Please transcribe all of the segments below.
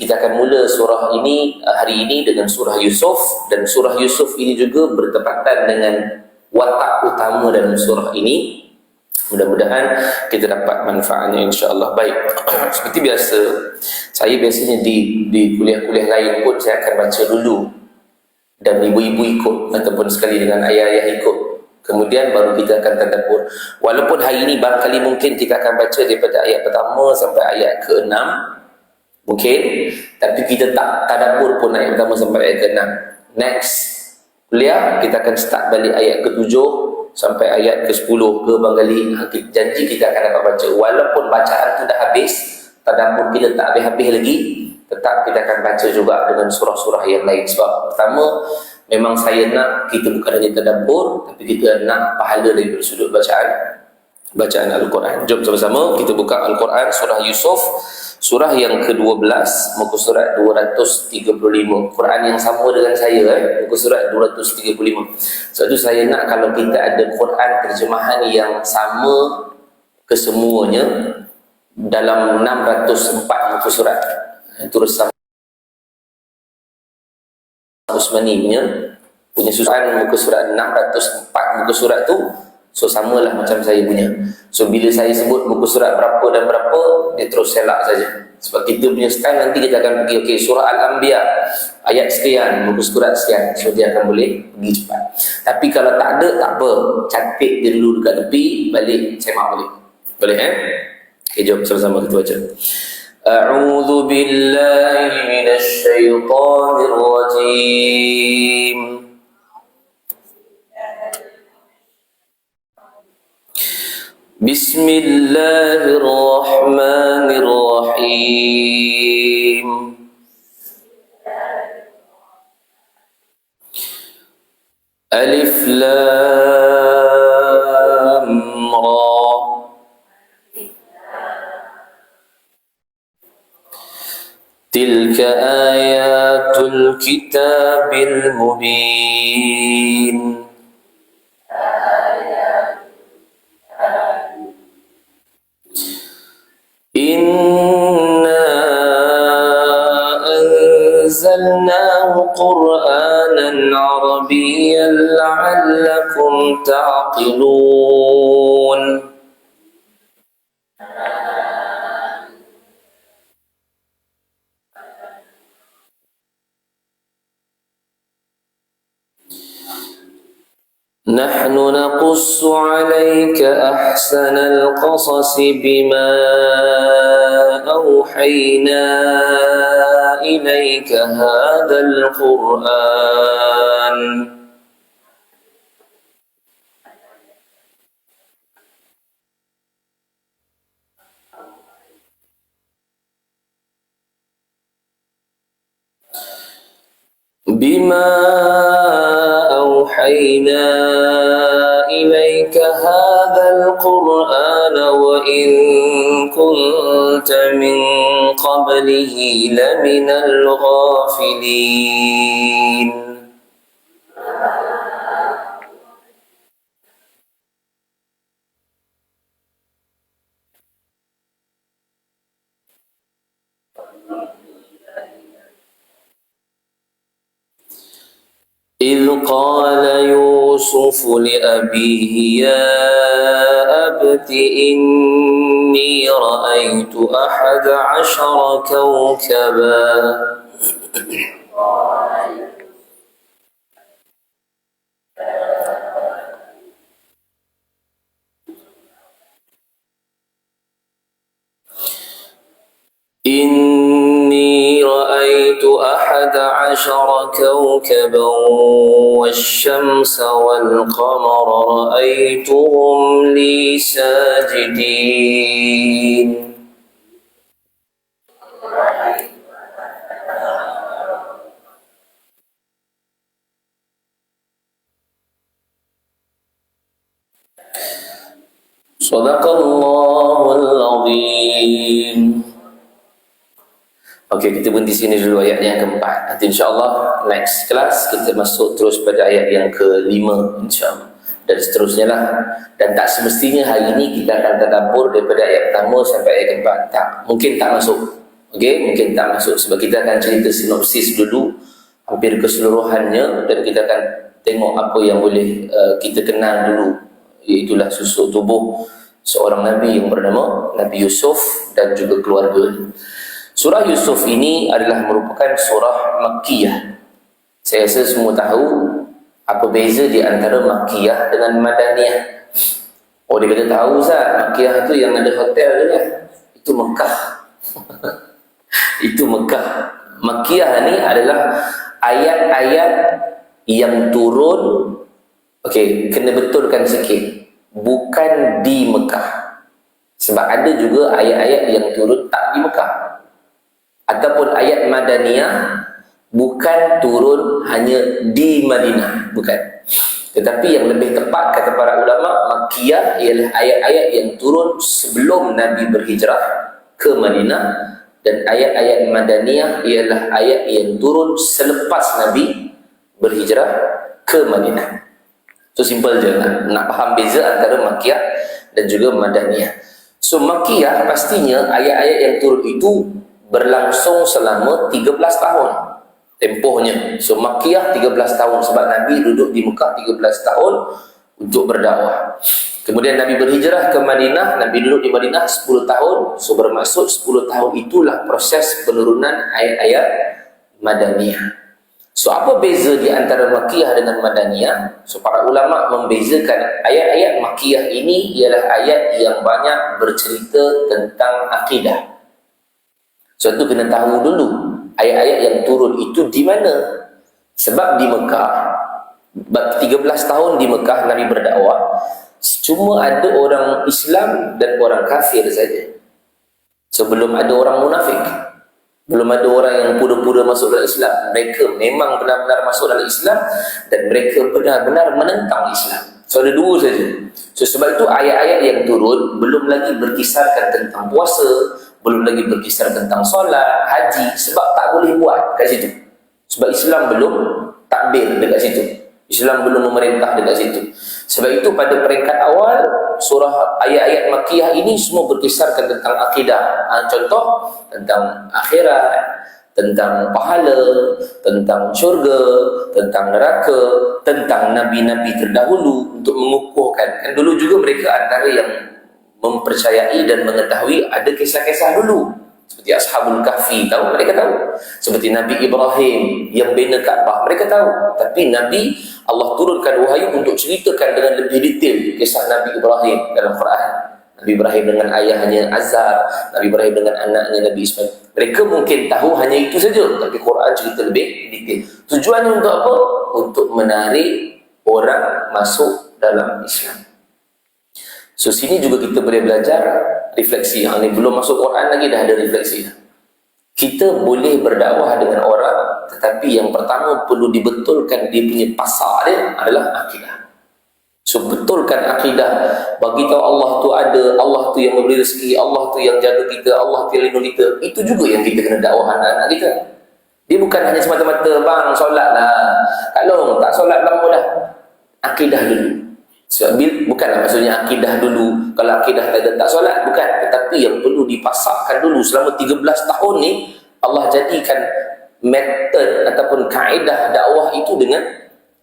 kita akan mula surah ini hari ini dengan surah Yusuf, dan surah Yusuf ini juga bertepatan dengan watak utama dalam surah ini. Mudah-mudahan kita dapat manfaatnya insya-Allah. Baik, seperti biasa, saya biasanya di kuliah-kuliah lain pun saya akan baca dulu dan ibu-ibu ikut ataupun sekali dengan ayah-ayah ikut. Kemudian baru kita akan tadabbur. Walaupun hari ini barangkali mungkin kita akan baca daripada ayat pertama sampai ayat ke-6. Mungkin, tapi kita tak tadabbur pun ayat pertama sampai ayat ke-6. Next kuliah kita akan start balik ayat ke-7 sampai ayat ke-10 ke barangkali. Janji kita akan dapat baca. Walaupun bacaan tu dah habis, tadabbur kita tak habis-habis lagi, tetap kita akan baca juga dengan surah-surah yang lain. Sebab pertama, memang saya nak kita bukan hanya tadabbur, tapi kita nak pahala dari sudut bacaan Al-Quran. Jom sama-sama kita buka Al-Quran surah Yusuf, surah yang ke-12, muka surat 235. Quran yang sama dengan saya, muka surat 235. Sebab tu saya nak kalau kita ada Quran terjemahan yang sama kesemuanya dalam 604 muka surat, terus sama Usmani punya susunan muka surat 604 muka surat tu, so samalah macam saya punya. So bila saya sebut muka surat berapa dan berapa, dia terus selak saja. Sebab kita punya style nanti kita akan pergi, okey, surah Al-Anbiya ayat sekian, muka surat sekian, so dia akan boleh pergi cepat. Tapi kalau tak ada, tak apa, catat dia dulu dekat tepi, balik semak balik. Boleh Okay, jom sama-sama kita baca. أعوذ بالله من الشيطان الرجيم بسم الله الرحمن الرحيم ألف لام را تلك آيات الكتاب المبين إنا أنزلناه قرآنا عربيا لعلكم تعقلون نحن نقص عليك أحسن القصص بما أوحينا إليك هذا القرآن إليك هذا القرآن وإن كنت من قبله لمن الغافلين إذ قال يوسف لأبيه يا أبت إني رأيت 11 كوكبا إني رأيت 11 كوكبا والشمس والقمر رأيتهم لي ساجدين صدق الله العظيم. Okey, kita berhenti sini dulu ayat yang keempat. Nanti insya-Allah next kelas kita masuk terus pada ayat yang kelima insya-Allah. Dan seterusnya lah. Dan tak semestinya hari ini kita akan tadabbur daripada ayat pertama sampai ayat keempat. Tak, mungkin tak masuk. Okey, mungkin tak masuk sebab kita akan cerita sinopsis dulu hampir keseluruhannya, dan kita akan tengok apa yang boleh kita kenal dulu, iaitulah susuk tubuh seorang Nabi yang bernama Nabi Yusuf dan juga keluarga. Surah Yusuf ini adalah merupakan surah Makkiyah. Saya rasa semua tahu apa beza di antara Makkiyah dengan Madaniyah. Oh, dia kata tahu Ustaz, Makkiyah tu yang ada hotel tu kan? Itu Mekah. Itu Mekah. Makkiyah ni adalah ayat-ayat yang turun, okey, kena betulkan sikit, bukan di Mekah. Sebab ada juga ayat-ayat yang turun tak di Mekah. Ataupun ayat Madaniyah bukan turun hanya di Madinah, bukan. Tetapi yang lebih tepat kata para ulama, Makkiyah ialah ayat-ayat yang turun sebelum Nabi berhijrah ke Madinah, dan ayat-ayat Madaniyah ialah ayat yang turun selepas Nabi berhijrah ke Madinah. So simple je nak faham beza antara Makkiyah dan juga Madaniyah. So Makkiyah pastinya ayat-ayat yang turun itu berlangsung selama 13 tahun tempohnya. So Makkiyah 13 tahun sebab Nabi duduk di Mekah 13 tahun untuk berdakwah. Kemudian Nabi berhijrah ke Madinah, Nabi duduk di Madinah 10 tahun. So bermaksud 10 tahun itulah proses penurunan ayat-ayat Madaniyah. So apa beza di antara Makkiyah dengan Madaniyah? So para ulama membezakan ayat-ayat Makkiyah ini ialah ayat yang banyak bercerita tentang akidah. So itu kena tahu dulu ayat-ayat yang turun itu di mana. Sebab di Mekah 13 tahun di Mekah Nabi berdakwah, cuma ada orang Islam dan orang kafir saja. So belum ada orang munafik, belum ada orang yang pura-pura masuk dalam Islam. Mereka memang benar-benar masuk dalam Islam dan mereka benar-benar menentang Islam. So ada dua saja. So sebab itu ayat-ayat yang turun belum lagi berkisarkan tentang puasa, belum lagi berkisar tentang solat, haji, sebab tak boleh buat kat situ. Sebab Islam belum takbir dekat situ. Islam belum memerintah dekat situ. Sebab itu pada peringkat awal surah ayat-ayat Makkiyah ini semua berkisarkan tentang akidah. Contoh tentang akhirat, tentang pahala, tentang syurga, tentang neraka, tentang nabi-nabi terdahulu untuk mengukuhkan. Kan dulu juga mereka antara yang mempercayai dan mengetahui ada kisah-kisah dulu. Seperti Ashabul Kahfi, tahu, mereka tahu. Seperti Nabi Ibrahim yang bina Kaabah, mereka tahu. Tapi Nabi, Allah turunkan wahyu untuk ceritakan dengan lebih detail kisah Nabi Ibrahim dalam Quran. Nabi Ibrahim dengan ayahnya Azar, Nabi Ibrahim dengan anaknya Nabi Ismail. Mereka mungkin tahu hanya itu saja, tapi Quran cerita lebih detail. Tujuannya untuk apa? Untuk menarik orang masuk dalam Islam. So sini juga kita boleh belajar refleksi. Yang ni belum masuk Quran lagi dah ada refleksi. Kita boleh berdakwah dengan orang, tetapi yang pertama perlu dibetulkan dia punya pasar dia adalah akidah. So betulkan akidah, bagi tahu Allah tu ada, Allah tu yang memberi rezeki, Allah tu yang jaga kita, Allah tu yang lindung kita. Itu juga yang kita kena dakwah anak-anak kita. Dia bukan hanya semata-mata bang solat lah, kalau tak solat lama dah. Akidah dulu. Sebab bukanlah maksudnya akidah dulu, kalau akidah tak solat, bukan. Tetapi yang perlu dipasakkan dulu selama 13 tahun ni, Allah jadikan metod ataupun kaedah dakwah itu dengan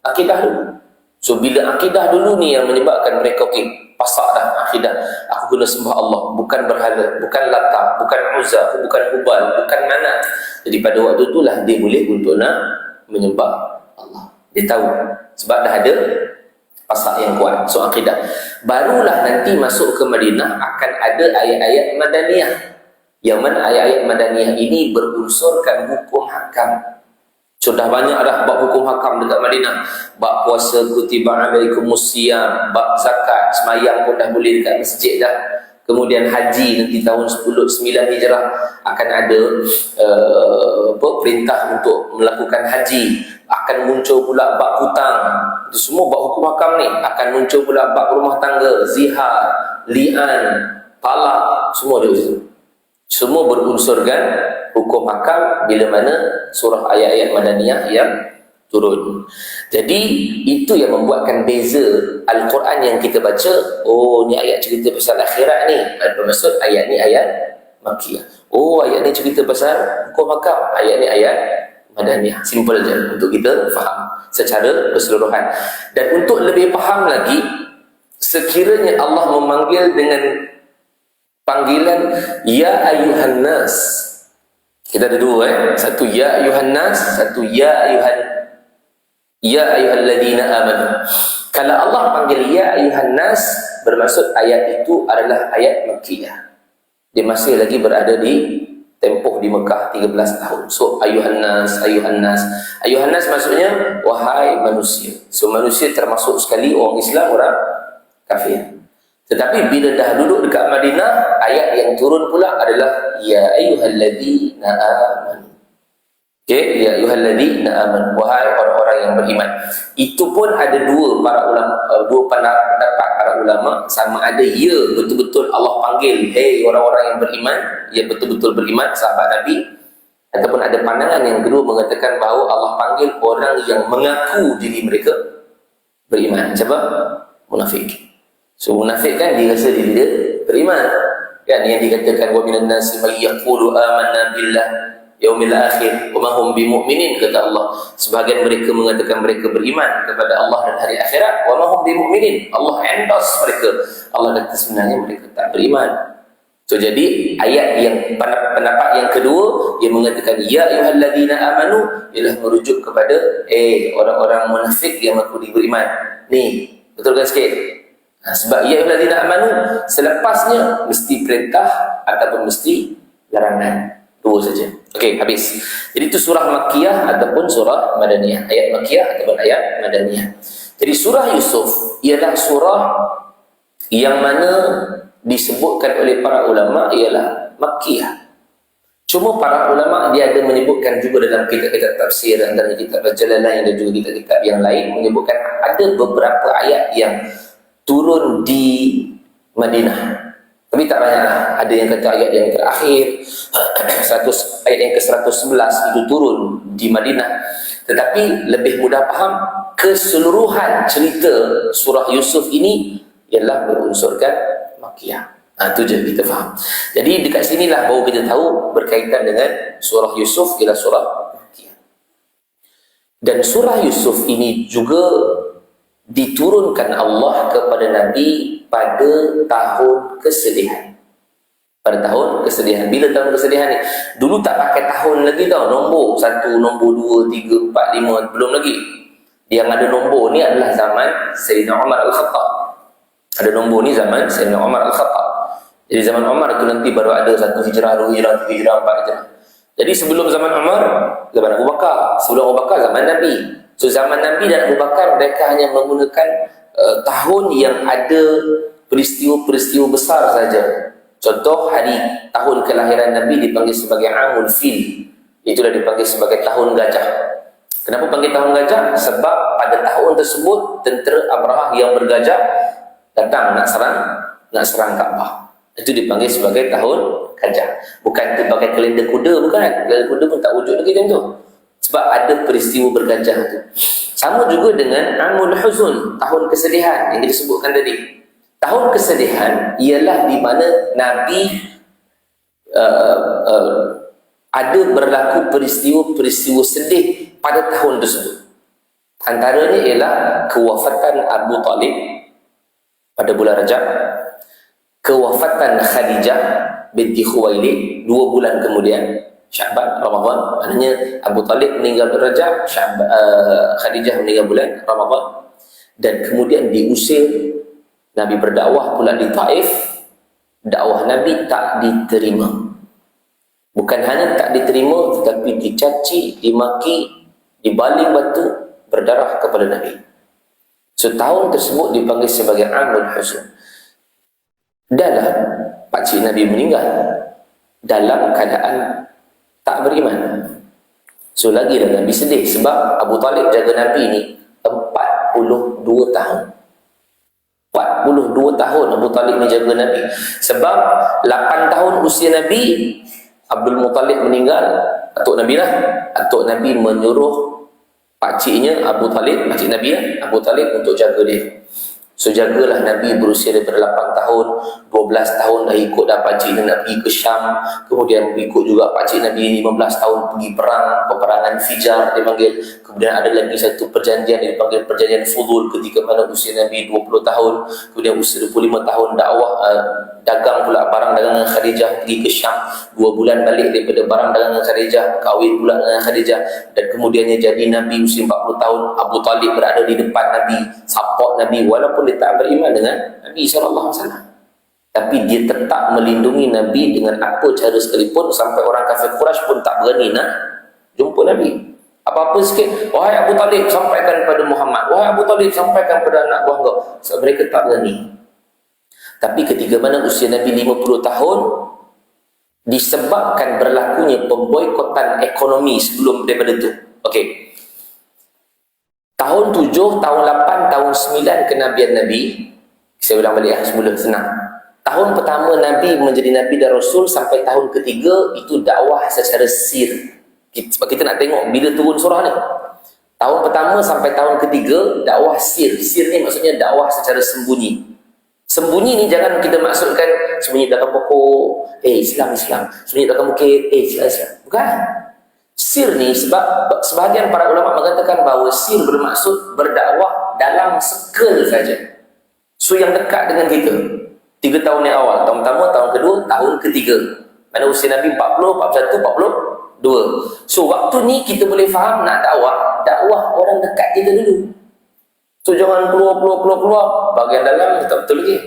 akidah dulu. So bila akidah dulu ni yang menyebabkan mereka, okey, pasak dah akidah, aku kena sembah Allah, bukan berhala, bukan Lata, bukan Uzza, bukan Hubal, bukan Manat. Jadi pada waktu itulah dia boleh untuk nak menyembah Allah. Dia tahu sebab dah ada pasak yang kuat. So akidah. Barulah nanti masuk ke Madinah akan ada ayat-ayat Madaniyah. Yang mana ayat-ayat Madaniyah ini berunsurkan hukum hakam. Sudah banyak dah bab hukum hakam dekat Madinah. Bab puasa, kutiba alaikumus siyam, bab zakat, semayang pun dah boleh dekat masjid dah. Kemudian haji nanti tahun 9 Hijrah akan ada perintah untuk melakukan haji. Akan muncul pula bab hutang. Itu semua bab hukum hakam ni. Akan muncul pula bab rumah tangga, zihar, li'an, talak, semua ada itu. Semua berunsurkan hukum hakam bila mana surah ayat-ayat Madaniyah yang turun. Jadi itu yang membuatkan beza Al-Quran yang kita baca. Oh, ni ayat cerita pasal akhirat ni. Bermaksud ayat ni ayat Makkiyah. Oh, ayat ni cerita pasal hukum hakam. Ayat ni ayat Madaniyah. Simple je untuk kita faham secara keseluruhan. Dan untuk lebih faham lagi, sekiranya Allah memanggil dengan panggilan Ya Ayuhan Nas. Kita ada dua satu Ya Ayuhan Nas, satu Ya Ayuhalladzina Amanu. Kalau Allah panggil Ya Ayuhan Nas, bermaksud ayat itu adalah ayat Makkiyah. Dia masih lagi berada di tempoh di Mekah 13 tahun. So Ayuhan Nas, Ayuhan Nas. Ayuhan Nas maksudnya wahai manusia. So manusia termasuk sekali orang Islam, orang kafir. Tetapi bila dah duduk dekat Madinah, ayat yang turun pula adalah Ya Ayuhalladzina Amanu. Okay, Ya Ayuhalladzina Amanu, wahai orang-orang yang beriman. Itu pun ada dua pendapat para ulama, sama ada ya betul-betul Allah panggil hey orang-orang yang beriman, ya betul-betul beriman sahabat Nabi, ataupun ada pandangan yang kedua mengatakan bahawa Allah panggil orang yang mengaku diri mereka beriman. Siapa? Munafik. So munafik kan dia rasa diri dia beriman, kan, yang dikatakan wa minan nasi may yaqulu amanna billah yaumil akhir wa ma hum bimu'minin, kata Allah. Sebahagian mereka mengatakan mereka beriman kepada Allah dan hari akhirat, wa ma hum bimu'minin, Allah endorse mereka. Allah kata sebenarnya mereka tak beriman. So jadi ayat yang pendapat yang kedua yang mengatakan Ya Ayuhalladzina Amanu ialah merujuk kepada orang-orang munafik yang mengaku beriman. Ni betulkan sikit. Sebab Ya Ayuhalladzina Amanu selepasnya mesti perintah ataupun mesti larangan. Dua saja. Okey, habis. Jadi itu surah Makkiyah ataupun surah Madaniyah. Ayat Makkiyah ataupun ayat Madaniyah. Jadi surah Yusuf ialah surah yang mana disebutkan oleh para ulama ialah Makkiyah. Cuma para ulama dia ada menyebutkan juga dalam kitab-kitab tafsir dan dalam kitab Jalalain dan juga kitab-kitab yang lain menyebutkan ada beberapa ayat yang turun di Madinah. Tapi tak banyaklah. Ada yang kata ayat yang terakhir, ayat yang ke-111 itu turun di Madinah. Tetapi lebih mudah faham, keseluruhan cerita surah Yusuf ini ialah berunsurkan Makkiyah. Itu je kita faham. Jadi dekat sinilah baru kita tahu berkaitan dengan surah Yusuf ialah surah Makkiyah. Dan surah Yusuf ini juga diturunkan Allah kepada Nabi pada tahun kesedihan. Pada tahun kesedihan. Bila tahun kesedihan ni? Dulu tak pakai tahun lagi tau. Nombor 1, nombor 2, 3, 4, 5. Belum lagi. Yang ada nombor ni adalah zaman Sayyidina Umar Al-Khattab. Ada nombor ni zaman Sayyidina Umar Al-Khattab. Jadi zaman Umar itu nanti baru ada 1 hijrah, 2 hijrah, 3 hijrah, 4 hijrah. Jadi sebelum zaman Umar, zaman Abu Bakar. Sebelum Abu Bakar, zaman Nabi. So zaman Nabi dan Abu Bakar mereka hanya menggunakan tahun yang ada peristiwa-peristiwa besar saja. Contoh tahun kelahiran Nabi dipanggil sebagai Amul Fil. Itulah dipanggil sebagai tahun gajah. Kenapa panggil tahun gajah? Sebab pada tahun tersebut tentera Abrahah yang bergajah datang nak serang Kaabah. Itu dipanggil sebagai tahun gajah. Bukan itu pakai kalender kuda, bukan. Kalender kuda pun tak wujud lagi macam tu. Sebab ada peristiwa bergajah tu. Sama juga dengan Amul Huzun, tahun kesedihan yang disebutkan tadi. Tahun kesedihan ialah di mana Nabi ada berlaku peristiwa-peristiwa sedih pada tahun tersebut. Antaranya ialah kewafatan Abu Talib pada bulan Rajab, kewafatan Khadijah binti Khuwailid 2 bulan kemudian, Sya'ban, Ramadan. Maknanya Abu Talib meninggal bulan Rajab, Khadijah meninggal bulan Ramadan. Dan kemudian diusir, Nabi berdakwah pula di Taif. Dakwah Nabi tak diterima. Bukan hanya tak diterima, tetapi dicaci, dimaki, dibaling batu, berdarah kepada Nabi. So tahun tersebut dipanggil sebagai Amul Huzun. Dalam pakcik Nabi meninggal dalam keadaan tak beriman. So lagi dah Nabi sedih sebab Abu Talib jaga Nabi ni 42 tahun. 42 tahun Abu Talib ni jaga Nabi. Sebab 8 tahun usia Nabi, Abdul Muttalib meninggal, atuk Nabi lah. Atuk Nabi menyuruh pakciknya Abu Talib, pakcik Nabi lah, Abu Talib untuk jaga dia. So jagalah Nabi berusia daripada 8 tahun, 12 tahun dah ikut dah pakcik nak pergi ke Syam. Kemudian ikut juga pakcik Nabi 15 tahun pergi perang, peperangan Fijar dia panggil. Kemudian ada lagi satu perjanjian yang dipanggil perjanjian Fudul ketika mana usia Nabi 20 tahun. Kemudian usia 25 tahun dakwah, dagang pula barang dagangan Khadijah, pergi ke Syam 2 bulan balik daripada barang dagangan Khadijah, kahwin pula dengan Khadijah. Dan kemudiannya jadi Nabi usia 40 tahun. Abu Talib berada di depan Nabi, support Nabi walaupun dia tak beriman dengan Nabi SAW, tapi dia tetap melindungi Nabi dengan apa cara sekalipun, sampai orang kafir Quraisy pun tak berani nak jumpa Nabi. Apa-apa sikit, wahai Abu Talib sampaikan kepada Muhammad, wahai Abu Talib sampaikan kepada anak buah kau. So, mereka tak berani. Tapi ketika mana usia Nabi 50 tahun, disebabkan berlakunya pemboikotan ekonomi sebelum daripada itu. Okey. Tahun 7, tahun 8, tahun 9 kenabian Nabi. Saya ulang balik semula, senang. Tahun pertama Nabi menjadi Nabi dan Rasul sampai tahun ketiga itu dakwah secara sir. Sebab kita nak tengok bila turun surah ni. Tahun pertama sampai tahun ketiga dakwah sir. Sir ni maksudnya dakwah secara sembunyi. Sembunyi ni jangan kita maksudkan sembunyi belakang pokok, Islam. Sembunyi belakang bukit, Islam. Bukan. Sir ni sebab sebahagian para ulama mengatakan bahawa sir bermaksud berdakwah dalam circle saja. So yang dekat dengan kita 3 tahun yang awal, tahun pertama, tahun kedua, tahun ketiga. Mana usia Nabi 40, 41, 42. So waktu ni kita boleh faham nak dakwah orang dekat kita dulu. So jangan keluar bahagian dalam tak betul lagi.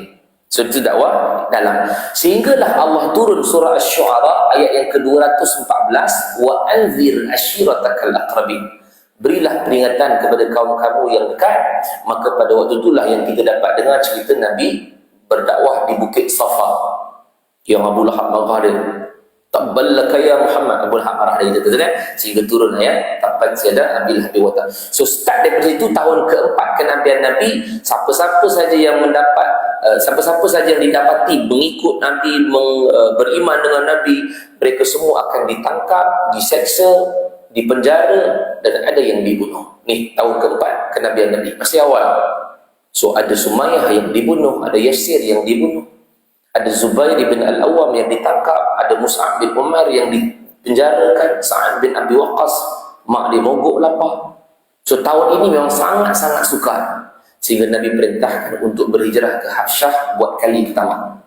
So itu dakwah dalam. Sehinggalah Allah turun surah Asy-Syu'ara ayat yang ke-214, wa anzir ashiratakal aqrabin. Berilah peringatan kepada kaum kamu yang dekat. Maka pada waktu itulah yang kita dapat dengar cerita Nabi berdakwah di Bukit Safa yang Abu Lahab marah dia. Tabballaka ya Muhammad, Abu Lahab marah dia kata kan, sehingga turun ayat tabat yada Abil Lahab wa ta'ala. So start daripada situ tahun keempat kenabian Nabi, siapa-siapa saja yang mendapat siapa-siapa saja yang didapati mengikut Nabi, beriman dengan Nabi, mereka semua akan ditangkap, diseksa, dipenjara, dan ada yang dibunuh. Ni tahun keempat kenabian Nabi, masih awal. So ada Sumayyah yang dibunuh, ada Yasir yang dibunuh, ada Zubair bin Al-Awwam yang ditangkap, ada Mus'ab bin Umar yang dipenjarakan, Sa'ad bin Abi Waqqas mak dia mogok lapar. So tahun ini memang sangat-sangat sukar, sehingga Nabi perintahkan untuk berhijrah ke Habsyah buat kali pertama.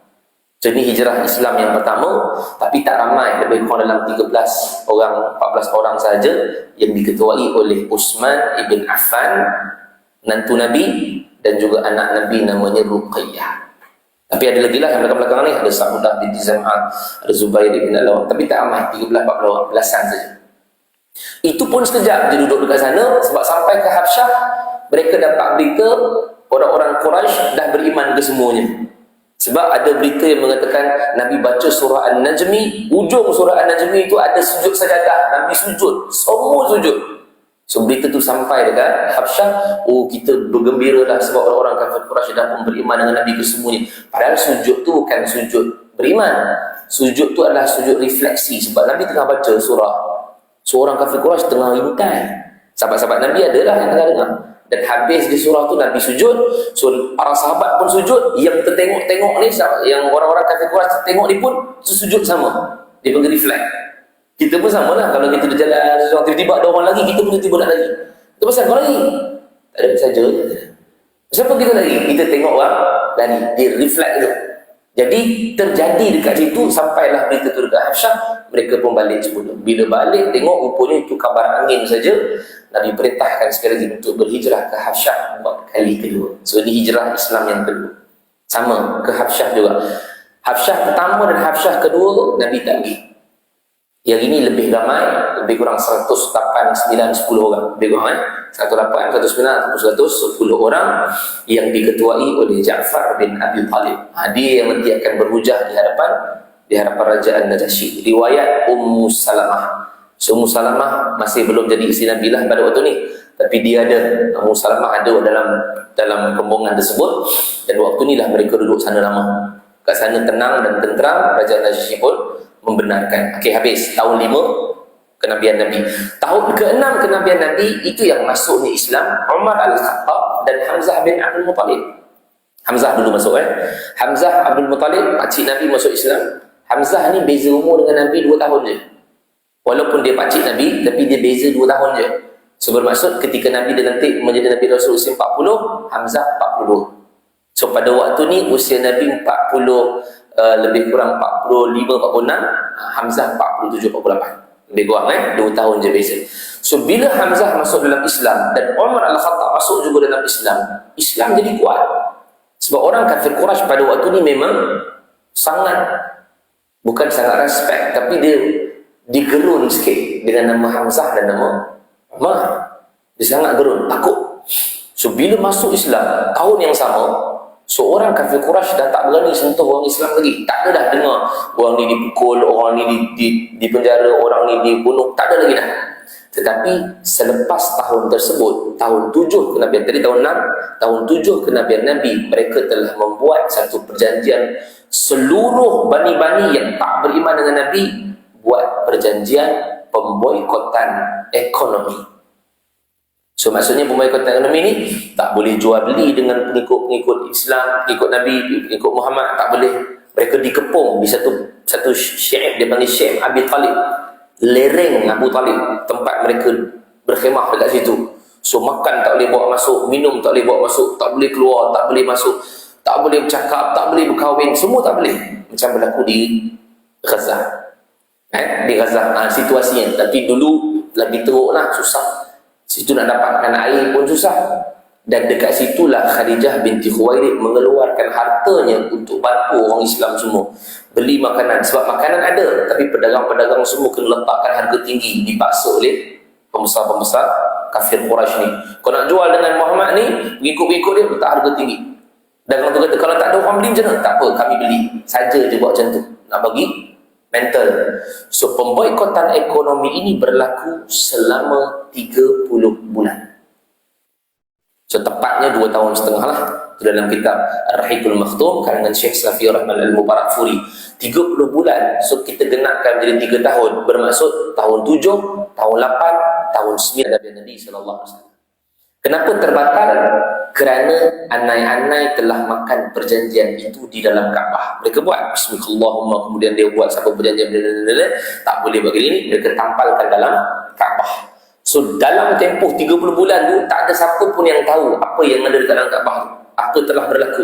So ini hijrah Islam yang pertama, tapi tak ramai, lebih kurang dalam 13 orang, 14 orang saja, yang diketuai oleh Utsman ibn Affan, menantu Nabi, dan juga anak Nabi namanya Ruqayyah. Tapi ada lagi lah yang belakang-belakang ni, ada Sa'udah binti Zam'ah, ada Zubair bin Al-Awwam, tapi tak ramai, 13-14 orang, belasan saja. Itu pun sekejap dia duduk dekat sana, sebab sampai ke Habsyah mereka dapat berita orang-orang Quraisy dah beriman ke semuanya. Sebab ada berita yang mengatakan Nabi baca surah An-Najmi, ujung surah An-Najmi itu ada sujud sajadah, Nabi sujud, semua sujud. So berita tu sampai dekat Habsyah, kita bergembira lah sebab orang-orang kafir Quraisy dah pun beriman dengan Nabi ke semuanya. Padahal sujud tu bukan sujud beriman, sujud tu adalah sujud refleksi, sebab Nabi tengah baca surah. So orang kafir Quraisy tengah rintai, sahabat-sahabat Nabi adalah yang tengah dengar. Dan habis di surah tu Nabi sujud, so para sahabat pun sujud, yang tertengok-tengok ni, yang orang-orang kafir Quraisy tengok ni pun sujud sama, dia panggil reflect. Kita pun sama lah, kalau kita berjalan tiba-tiba ada orang lagi, kita pun tiba-tiba nak lagi. Itu pasal kau lagi? Tak ada, saja je. Siapa kita lagi? Kita tengok orang lari, dia reflect tu. Jadi terjadi dekat situ, sampailah berita tu dekat Habsyah, mereka pun balik semula. Bila balik tengok rupanya itu kabar angin saja, Nabi perintahkan sekali lagi untuk berhijrah ke Habsyah buat kali kedua. So ini hijrah Islam yang kedua. Sama ke Habsyah juga. Habsyah pertama dan Habsyah kedua Nabi tak pergi. Yang ini lebih ramai, lebih kurang 108, 9, 10 orang. Lebih kurang 108, 109, 110 orang yang diketuai oleh Ja'far bin Abi Talib. Dia yang nanti akan berhujah di hadapan Raja An-Najasyi. Riwayat Ummu Salamah. So Ummu Salamah masih belum jadi isteri Nabi lah pada waktu ni, tapi dia ada, Ummu Salamah ada dalam rombongan tersebut, dan waktu ni lah mereka duduk sana lama. Kat sana tenang dan tenteram, Raja An-Najasyi pun membenarkan. Okey, habis tahun 5 kenabian Nabi. Tahun ke-6 kenabian Nabi, itu yang masuknya Islam Umar Al-Khattab dan Hamzah bin Abdul Muttalib. Hamzah dulu masuk Hamzah Abdul Muttalib, pakcik Nabi masuk Islam. Hamzah ni beza umur dengan Nabi 2 tahun je. Walaupun dia pakcik Nabi, tapi dia beza 2 tahun je. So bermaksud ketika Nabi dilantik menjadi Nabi Rasul usia 40, Hamzah 42. So pada waktu ni usia Nabi 40, lebih kurang 45, 46, Hamzah 47, 48. Lebih kurang 2 tahun je beza. So bila Hamzah masuk dalam Islam dan Umar Al-Khattab masuk juga dalam Islam, Islam jadi kuat. Sebab orang kafir Quraisy pada waktu ni memang bukan sangat respect, tapi dia digerun sikit dengan nama Hamzah dan nama Umar. Dia sangat gerun, takut. So bila masuk Islam tahun yang sama, so orang kafir Quraisy dah tak berani sentuh orang Islam lagi. Tak ada dah dengar orang ni dipukul, orang ni di penjara, orang ni dibunuh, tak ada lagi dah. Tetapi selepas tahun tersebut, tahun 7 kenabian, tadi tahun 6, tahun 7 kenabian Nabi, mereka telah membuat satu perjanjian. Seluruh bani-bani yang tak beriman dengan Nabi buat perjanjian pemboikotan ekonomi. So maksudnya pemboikotan ekonomi ni tak boleh jual beli dengan pengikut-pengikut Islam, pengikut Nabi, pengikut Muhammad, tak boleh. Mereka dikepung di satu syaib, dia panggil syaib Abi Talib, lereng Abu Talib, tempat mereka berkhemah dekat situ. So makan tak boleh bawa masuk, minum tak boleh bawa masuk, tak boleh keluar, tak boleh masuk, tak boleh bercakap, tak boleh berkahwin, semua tak boleh. Macam berlaku di Gaza. Di Gaza situasinya. Tapi dulu lagi teruk lah, susah. Situ nak dapatkan air pun susah. Dan dekat situlah Khadijah binti Khuwailid mengeluarkan hartanya untuk bantu orang Islam semua beli makanan. Sebab makanan ada, tapi pedagang-pedagang semua kena letakkan harga tinggi, dipaksa oleh pembesar-pembesar kafir Quraisy ni. Kau nak jual dengan Muhammad ni, pengikut-pengikut dia letak harga tinggi. Dan orang tu kata, kalau tak ada orang beli macam mana? Tak apa, kami beli. Saja je buat macam tu. Nak bagi mental. So pemboikotan ekonomi ini berlaku selama 30 bulan. So tepatnya 2 tahun setengah lah. Itu dalam kitab Ar-Rahiqul Makhtum karangan Syekh Safi Rahman Al-Mubarakfuri. 30 bulan. So kita genapkan jadi 3 tahun. Bermaksud tahun 7, tahun 8, tahun 9 Nabi SAW. Kenapa terbatal? Kerana anai-anai telah makan perjanjian itu di dalam Kaabah. Mereka buat Bismillahirrahmanirrahim, kemudian dia buat satu perjanjian, tak boleh begini, mereka tampalkan dalam Kaabah. So dalam tempoh 30 bulan tu, tak ada siapa pun yang tahu apa yang ada dekat dalam Kaabah tu, apa telah berlaku.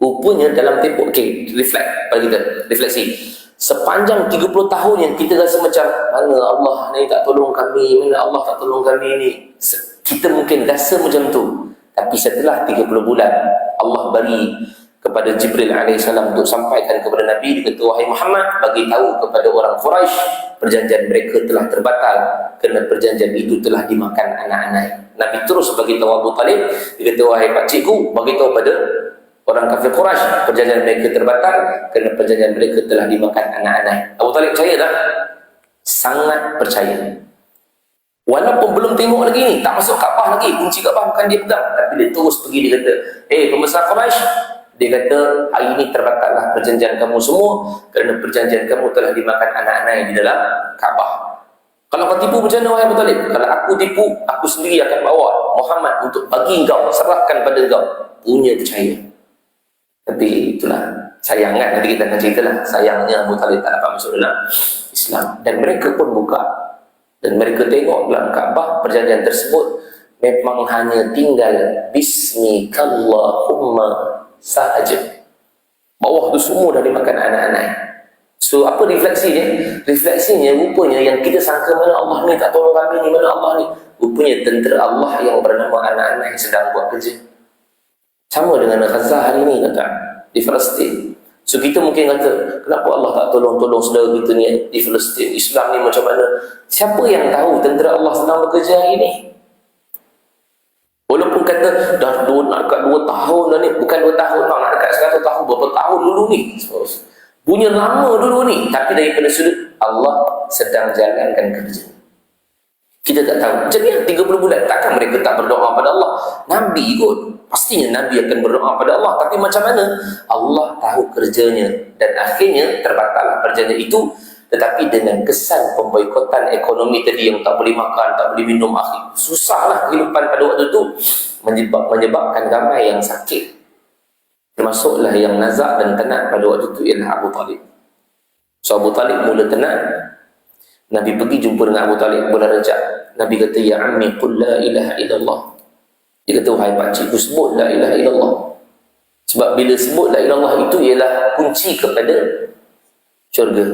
Rupanya dalam tempoh, reflect pada kita, refleksi. Sepanjang 30 tahun yang kita rasa macam, mana Allah ni tak tolong kami, mana Allah tak tolong kami ni, kita mungkin rasa macam tu. Tapi setelah 30 bulan, Allah bagi kepada Jibril AS untuk sampaikan kepada Nabi, dia kata, wahai Muhammad, bagi tahu kepada orang Quraisy, perjanjian mereka telah terbatal kerana perjanjian itu telah dimakan anak-anak. Nabi terus bagi tahu Abu Talib, dia kata, wahai pakcikku, bagi tahu pada orang kafir Quraisy, perjanjian mereka terbatal kerana perjanjian mereka telah dimakan anak-anak. Abu Talib percaya tak? Sangat percaya. Walaupun belum tengok lagi ni, tak masuk Kaabah lagi, kunci Kaabah bukan dia pegang, tapi dia terus pergi, dia kata, pembesar Quraisy, dia kata, hari ini terbatallah perjanjian kamu semua kerana perjanjian kamu telah dimakan anak-anak di dalam Kaabah. Kalau kau tipu macam mana, wahai Abu Talib? Kalau aku tipu, aku sendiri akan bawa Muhammad untuk bagi engkau, serahkan pada engkau. Punya percaya. Tapi itulah, sayang kan, nanti kita akan ceritalah, sayangnya Abu Talib tak dapat masuk dalam Islam. Dan mereka pun buka, dan mereka tengok dalam Kaabah perjanjian tersebut memang hanya tinggal Bismikallahumma sahaja. Bawah tu semua dah dimakan anak-anak. So apa refleksinya? Refleksinya rupanya yang kita sangka, mana Allah ni tak tolong kami ni, mana Allah ni, rupanya tentera Allah yang bernama anak-anak yang sedang buat kerja. Sama dengan Gaza hari ni, kata, di Palestin. So kita mungkin kata, kenapa Allah tak tolong-tolong saudara kita ni di Palestin? Islam ni macam mana? Siapa yang tahu tentera Allah sedang bekerja hari ni? Walaupun kata dah nak dekat 2 tahun dah ni, bukan 2 tahun tau, nak dekat 100 tahun, berapa tahun dulu ni? Punya lama dulu ni, tapi daripada sudut Allah sedang jalankan kerja. Kita tak tahu. Macam ni 30 bulan, takkan mereka tak berdoa pada Allah? Nabi kot, pastinya Nabi akan berdoa pada Allah. Tapi macam mana? Allah tahu kerjanya. Dan akhirnya terbatallah perjanjian itu. Tetapi dengan kesan pemboikotan ekonomi tadi, yang tak boleh makan, tak boleh minum, akhir susahlah kehidupan pada waktu itu, menyebabkan ramai yang sakit. Termasuklah yang nazak dan tenat pada waktu itu ialah Abu Talib. So Abu Talib mula tenat. Nabi pergi jumpa dengan Abu Talib, bola rejak. Nabi kata, ya ammi qul la ilaha illallah. Dia kata, wahai pakcikku, sebut la ilaha illallah. Sebab bila sebut la ilaha illallah itu ialah kunci kepada syurga.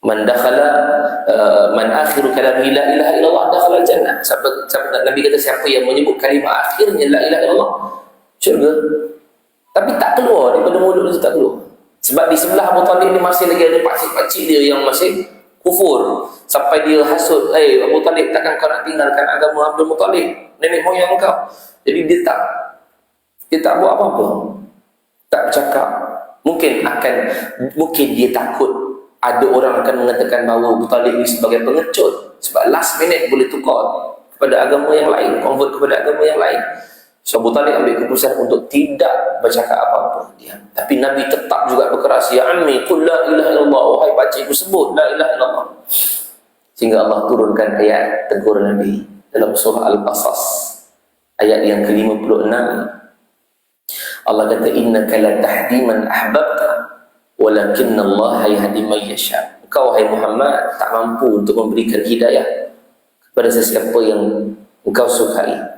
Man dakhala man akhiru kalami la ilaha illallah dakhala al-jannah. Sahabat Nabi kata, siapa yang menyebut kalimah akhirnya la ilaha illallah, syurga. Tapi tak keluar daripada mulut itu, tak keluar. Sebab di sebelah Abu Talib ni masih lagi ada pakcik-pakcik dia yang masih kufur. Sampai dia hasut, Abu Talib, takkan kau nak tinggalkan agama Abdul Muttalib, nenek moyang kau? Jadi dia tak buat apa-apa, tak bercakap. Mungkin dia takut ada orang akan mengatakan bahawa Abu Talib ini sebagai pengecut, sebab last minute boleh tukar kepada agama yang lain, convert kepada agama yang lain. So Abu Talib ambil keputusan untuk tidak bercakap apa-apa, diam. Tapi Nabi tetap juga berkeras, ya ammi qul la ilaha illallah, wahai pakcikku, sebut la ilaha illallah. Sehingga Allah turunkan ayat tegur Nabi dalam surah Al-Qasas ayat yang ke-56. Allah kata, innaka la tahdi man ahbabta walakinnallaha yahdi man yasha. Engkau wahai Muhammad tak mampu untuk memberikan hidayah kepada sesiapa yang engkau sukai.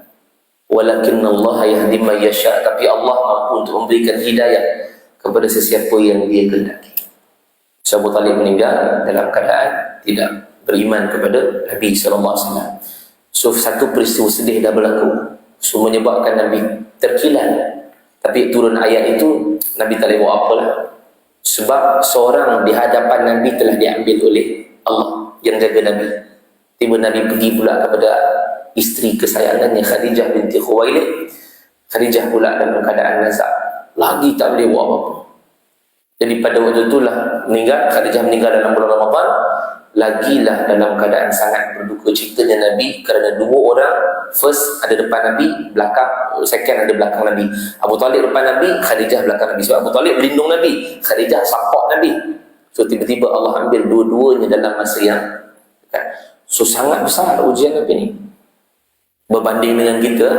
Walakinnallaha yahdi man yasha, tapi Allah mampu untuk memberikan hidayah kepada sesiapa yang dia kehendaki. So Abu Talib meninggal dalam keadaan tidak beriman kepada Nabi SAW. So satu peristiwa sedih dah berlaku, so menyebabkan Nabi terkilan. Tapi turun ayat itu Nabi tak boleh buat apalah, sebab seorang di hadapan Nabi telah diambil oleh Allah yang jaga Nabi. Tiba Nabi pergi pula kepada isteri kesayangannya Khadijah binti Khuwailid. Khadijah pula dalam keadaan nazak, lagi tak boleh buat apa-apa. Jadi pada waktu itulah Khadijah meninggal dalam bulan Ramadan. Lagilah dalam keadaan sangat berduka citanya Nabi, kerana dua orang, first ada depan Nabi, belakang, second ada belakang Nabi. Abu Talib depan Nabi, Khadijah belakang Nabi. Sebab Abu Talib melindung Nabi, Khadijah support Nabi. So tiba-tiba Allah ambil dua-duanya dalam masa yang dekat. So sangat besar ujian Nabi ni berbanding dengan kita.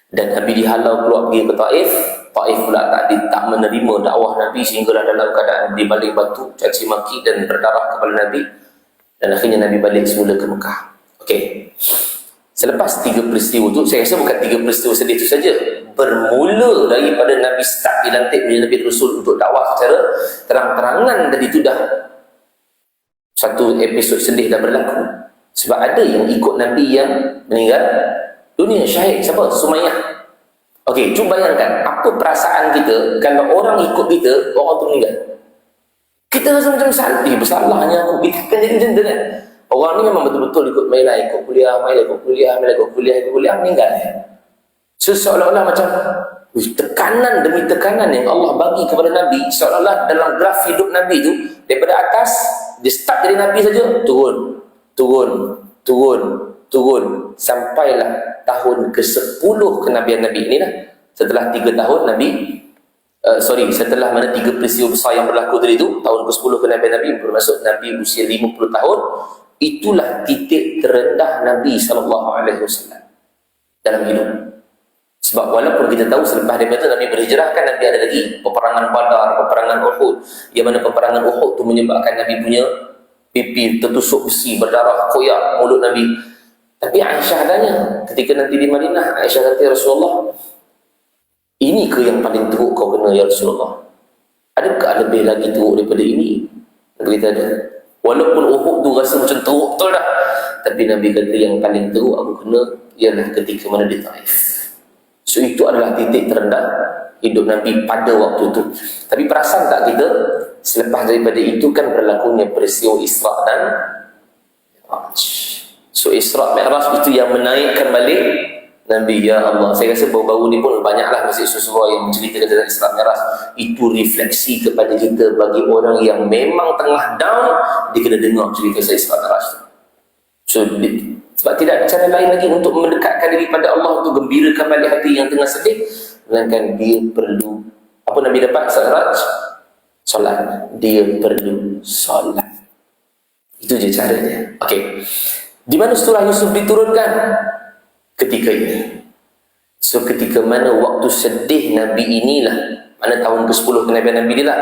Dan Nabi dihalau keluar pergi ke Taif. Taif pula tak menerima dakwah Nabi, sehinggalah dalam keadaan dibaling batu, caci maki dan berdarah kepala Nabi. Dan akhirnya Nabi balik semula ke Mekah. Okey. Selepas 3 peristiwa itu, saya rasa bukan 3 peristiwa sedih itu saja. Bermula daripada Nabi start dilantik menjadi Nabi Rasul untuk dakwah secara terang-terangan, dan itu dah satu episod sedih dah berlaku. Sebab ada yang ikut Nabi yang meninggal dunia, syahid. Siapa? Sumayyah. Okey, cuba bayangkan apa perasaan kita kalau orang ikut kita, orang tu meninggal. Kita rasa macam salih, bersalahnya aku. Kita akan jadi macam tu kan. Orang ni memang betul-betul ikut Mailah, ikut kuliah, meninggal. So, seolah-olah macam tekanan demi tekanan yang Allah bagi kepada Nabi, seolah-olah dalam graf hidup Nabi tu, daripada atas, dia start jadi Nabi saja, turun, sampailah tahun ke-10 kenabian Nabi ini lah. Setelah 3 tahun Nabi, setelah mana 3 peristiwa besar yang berlaku tadi itu, tahun ke-10 kenabian Nabi, bermaksud Nabi usia 50 tahun. Itulah titik terendah Nabi SAW dalam hidup. Sebab walaupun kita tahu selepas daripada itu Nabi berhijrah, kan Nabi ada lagi peperangan Badar, peperangan Uhud, yang mana peperangan Uhud tu menyebabkan Nabi punya pipi tertusuk besi, berdarah, koyak mulut Nabi. Tapi Aisyah tanya ketika nanti di Madinah, Aisyah kata, Rasulullah, ini ke yang paling teruk kau kena ya Rasulullah? Adakah lebih lagi teruk daripada ini? Nabi kata ada. Walaupun Uhud tu rasa macam teruk betul dah, tapi Nabi kata yang paling teruk aku kena ialah ketika mana di Taif. So itu adalah titik terendah hidup Nabi pada waktu itu. Tapi perasan tak kita, selepas daripada itu kan berlakunya peristiwa Isra dan Mi'raj. So Isra Mi'raj itu yang menaikkan balik Nabi. Ya Allah, saya rasa baru-baru ni pun banyaklah masjid Susuwa yang menceritakan tentang Isra Mi'raj. Itu refleksi kepada kita, bagi orang yang memang tengah down, dia kena dengar cerita Isra Mi'raj tu. So sebab tidak ada cara lain lagi untuk mendekatkan diri pada Allah, untuk gembirakan balik hati yang tengah sedih, melainkan dia perlu apa Nabi dapat? Solat. Dia perlu solat. Itu je caranya. Okey. Di mana surah Yusuf diturunkan? Ketika ini. So ketika mana waktu sedih Nabi inilah, mana tahun ke-10 kenabian Nabi inilah,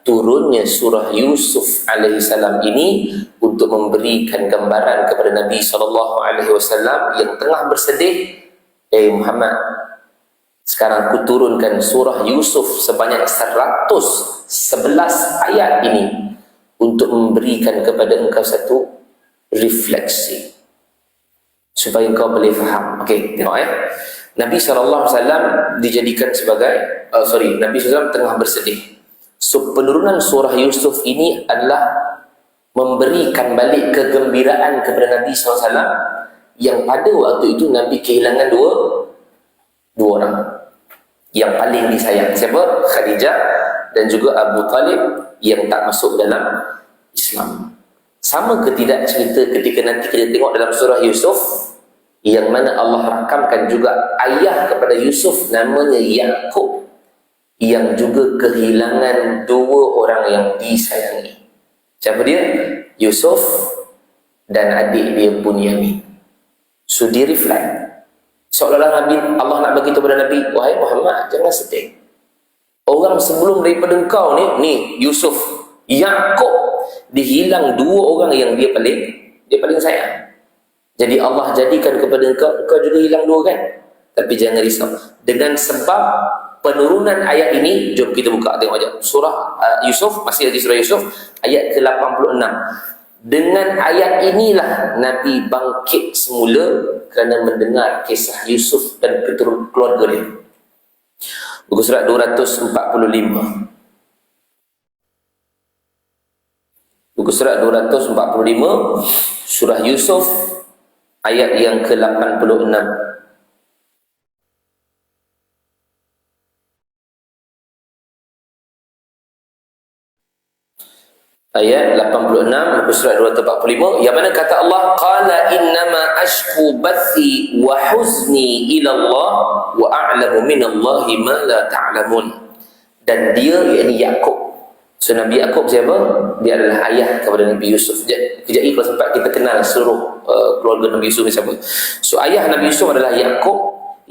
turunnya surah Yusuf alaihissalam ini untuk memberikan gambaran kepada Nabi SAW yang tengah bersedih. Muhammad, sekarang aku turunkan surah Yusuf sebanyak 111 ayat ini untuk memberikan kepada engkau satu refleksi supaya engkau boleh faham. Okey, tengok Nabi SAW dijadikan sebagai Nabi SAW tengah bersedih. So penurunan surah Yusuf ini adalah memberikan balik kegembiraan kepada Nabi SAW yang pada waktu itu Nabi kehilangan dua orang yang paling disayang. Siapa? Khadijah dan juga Abu Talib yang tak masuk dalam Islam. Sama ke tidak cerita ketika nanti kita tengok dalam surah Yusuf yang mana Allah rakamkan juga ayah kepada Yusuf namanya Yaqub yang juga kehilangan dua orang yang disayangi. Siapa dia? Yusuf dan adik dia Bunyamin. So dia reflect. Seolah-olah Nabi, Allah nak bagi tahu kepada Nabi, wahai Muhammad, jangan sedih. Orang sebelum daripada engkau ni Yusuf, Yaqub, dihilang dua orang yang dia paling sayang. Jadi Allah jadikan kepada engkau juga hilang dua kan? Tapi jangan risau. Dengan sebab penurunan ayat ini, jom kita buka tengok aja. Surah Yusuf, masih di surah Yusuf, ayat ke-86. Dengan ayat inilah Nabi bangkit semula kerana mendengar kisah Yusuf dan keluarga dia. Buku surat 245. Buku surat 245, surah Yusuf, ayat yang ke-86. Ayat 86, muka surat 245, yang mana kata Allah, qala innama ashku bathi wa huzni ila Allah wa a'lamu minallahi ma la ta'lamun. Dan dia, yakni Yaqub. So Nabi Yaqub siapa? Dia adalah ayah kepada Nabi Yusuf. Kejap ini kalau sempat kita kenal seluruh keluarga Nabi Yusuf ni siapa. So ayah Nabi Yusuf adalah Yaqub,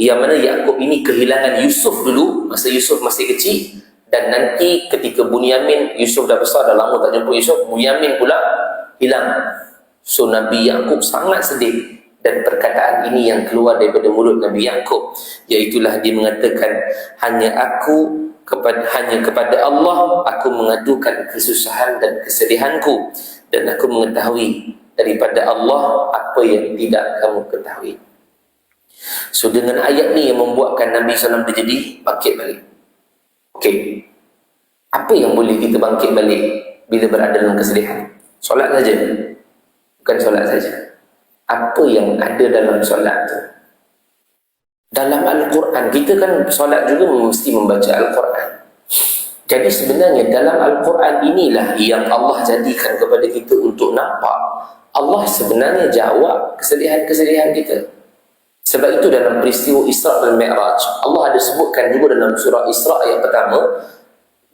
yang mana Yaqub ini kehilangan Yusuf dulu masa Yusuf masih kecil. Dan nanti ketika Bunyamin, Yusuf dah besar, dah lama tak jumpa Yusuf, Bunyamin pula hilang. So Nabi Yaqub sangat sedih. Dan perkataan ini yang keluar daripada mulut Nabi Yaqub, iaitulah dia mengatakan, hanya kepada Allah aku mengadukan kesusahan dan kesedihanku, dan aku mengetahui daripada Allah apa yang tidak kamu ketahui. So dengan ayat ni yang membuatkan Nabi SAW terjadi bangkit balik. Okey, apa yang boleh kita bangkit balik bila berada dalam kesedihan? Solat saja? Bukan solat saja. Apa yang ada dalam solat tu? Dalam Al-Quran, kita kan solat juga mesti membaca Al-Quran. Jadi sebenarnya dalam Al-Quran inilah yang Allah jadikan kepada kita untuk nampak Allah sebenarnya jawab kesedihan-kesedihan kita. Sebab itu dalam peristiwa Isra' dan Mi'raj, Allah ada sebutkan juga dalam surah Isra' yang pertama,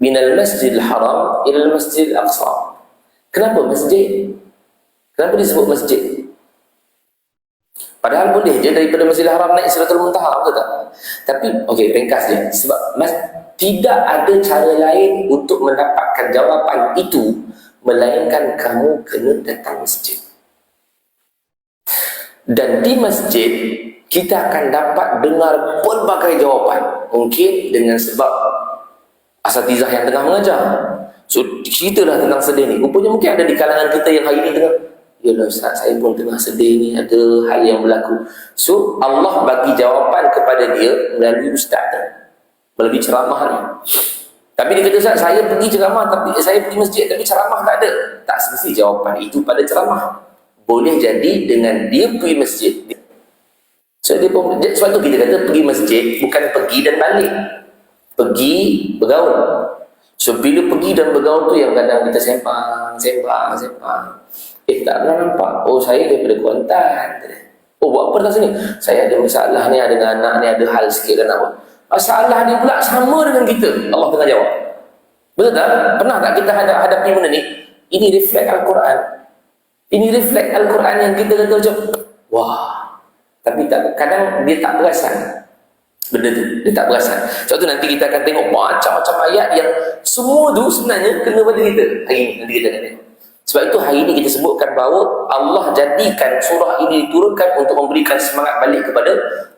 minal masjidil haram ilal masjidil aqsa. Kenapa masjid? Kenapa disebut masjid? Padahal boleh je daripada Masjidil Haram naik Sidratul Muntaha, betul tak? Tapi, okey, ringkas je. Sebab tidak ada cara lain untuk mendapatkan jawapan itu melainkan kamu kena datang masjid. Dan di masjid kita akan dapat dengar pelbagai jawapan. Mungkin dengan sebab asatizah yang tengah mengajar. So, ceritalah tentang sedih ni. Rupanya mungkin ada di kalangan kita yang hari ni tengah, yalah Ustaz, saya pun tengah sedih ni, ada hal yang berlaku. So, Allah bagi jawapan kepada dia melalui Ustaz tu, melalui ceramah ni. Tapi dia kata, Ustaz, saya pergi ceramah, tapi saya pergi masjid, tapi ceramah tak ada. Tak semesti jawapan itu pada ceramah. Boleh jadi dengan dia pergi masjid. So, sebab tu kita kata pergi masjid bukan pergi dan balik. Pergi bergaul. So bila pergi dan bergaul tu yang kadang kita sembang. Tak pernah nampak. Oh, saya daripada Kuantan. Oh, buat apa kat sini? Saya ada masalah ni, ada dengan anak ni, ada hal sikit dengan apa. Masalah dia pula sama dengan kita. Allah tengah jawab. Betul tak? Pernah tak kita hadapi benda ni? Ini reflect Al-Quran. Ini reflect Al-Quran yang kita kata macam, wah. Tapi kadang dia tak perasan. benda tu, dia tak perasan. Sebab tu nanti kita akan tengok macam-macam ayat yang semua tu sebenarnya kena pada kita hari ini. Nanti kita akan tengok. Sebab itu hari ini kita sebutkan bahawa Allah jadikan surah ini diturunkan untuk memberikan semangat balik kepada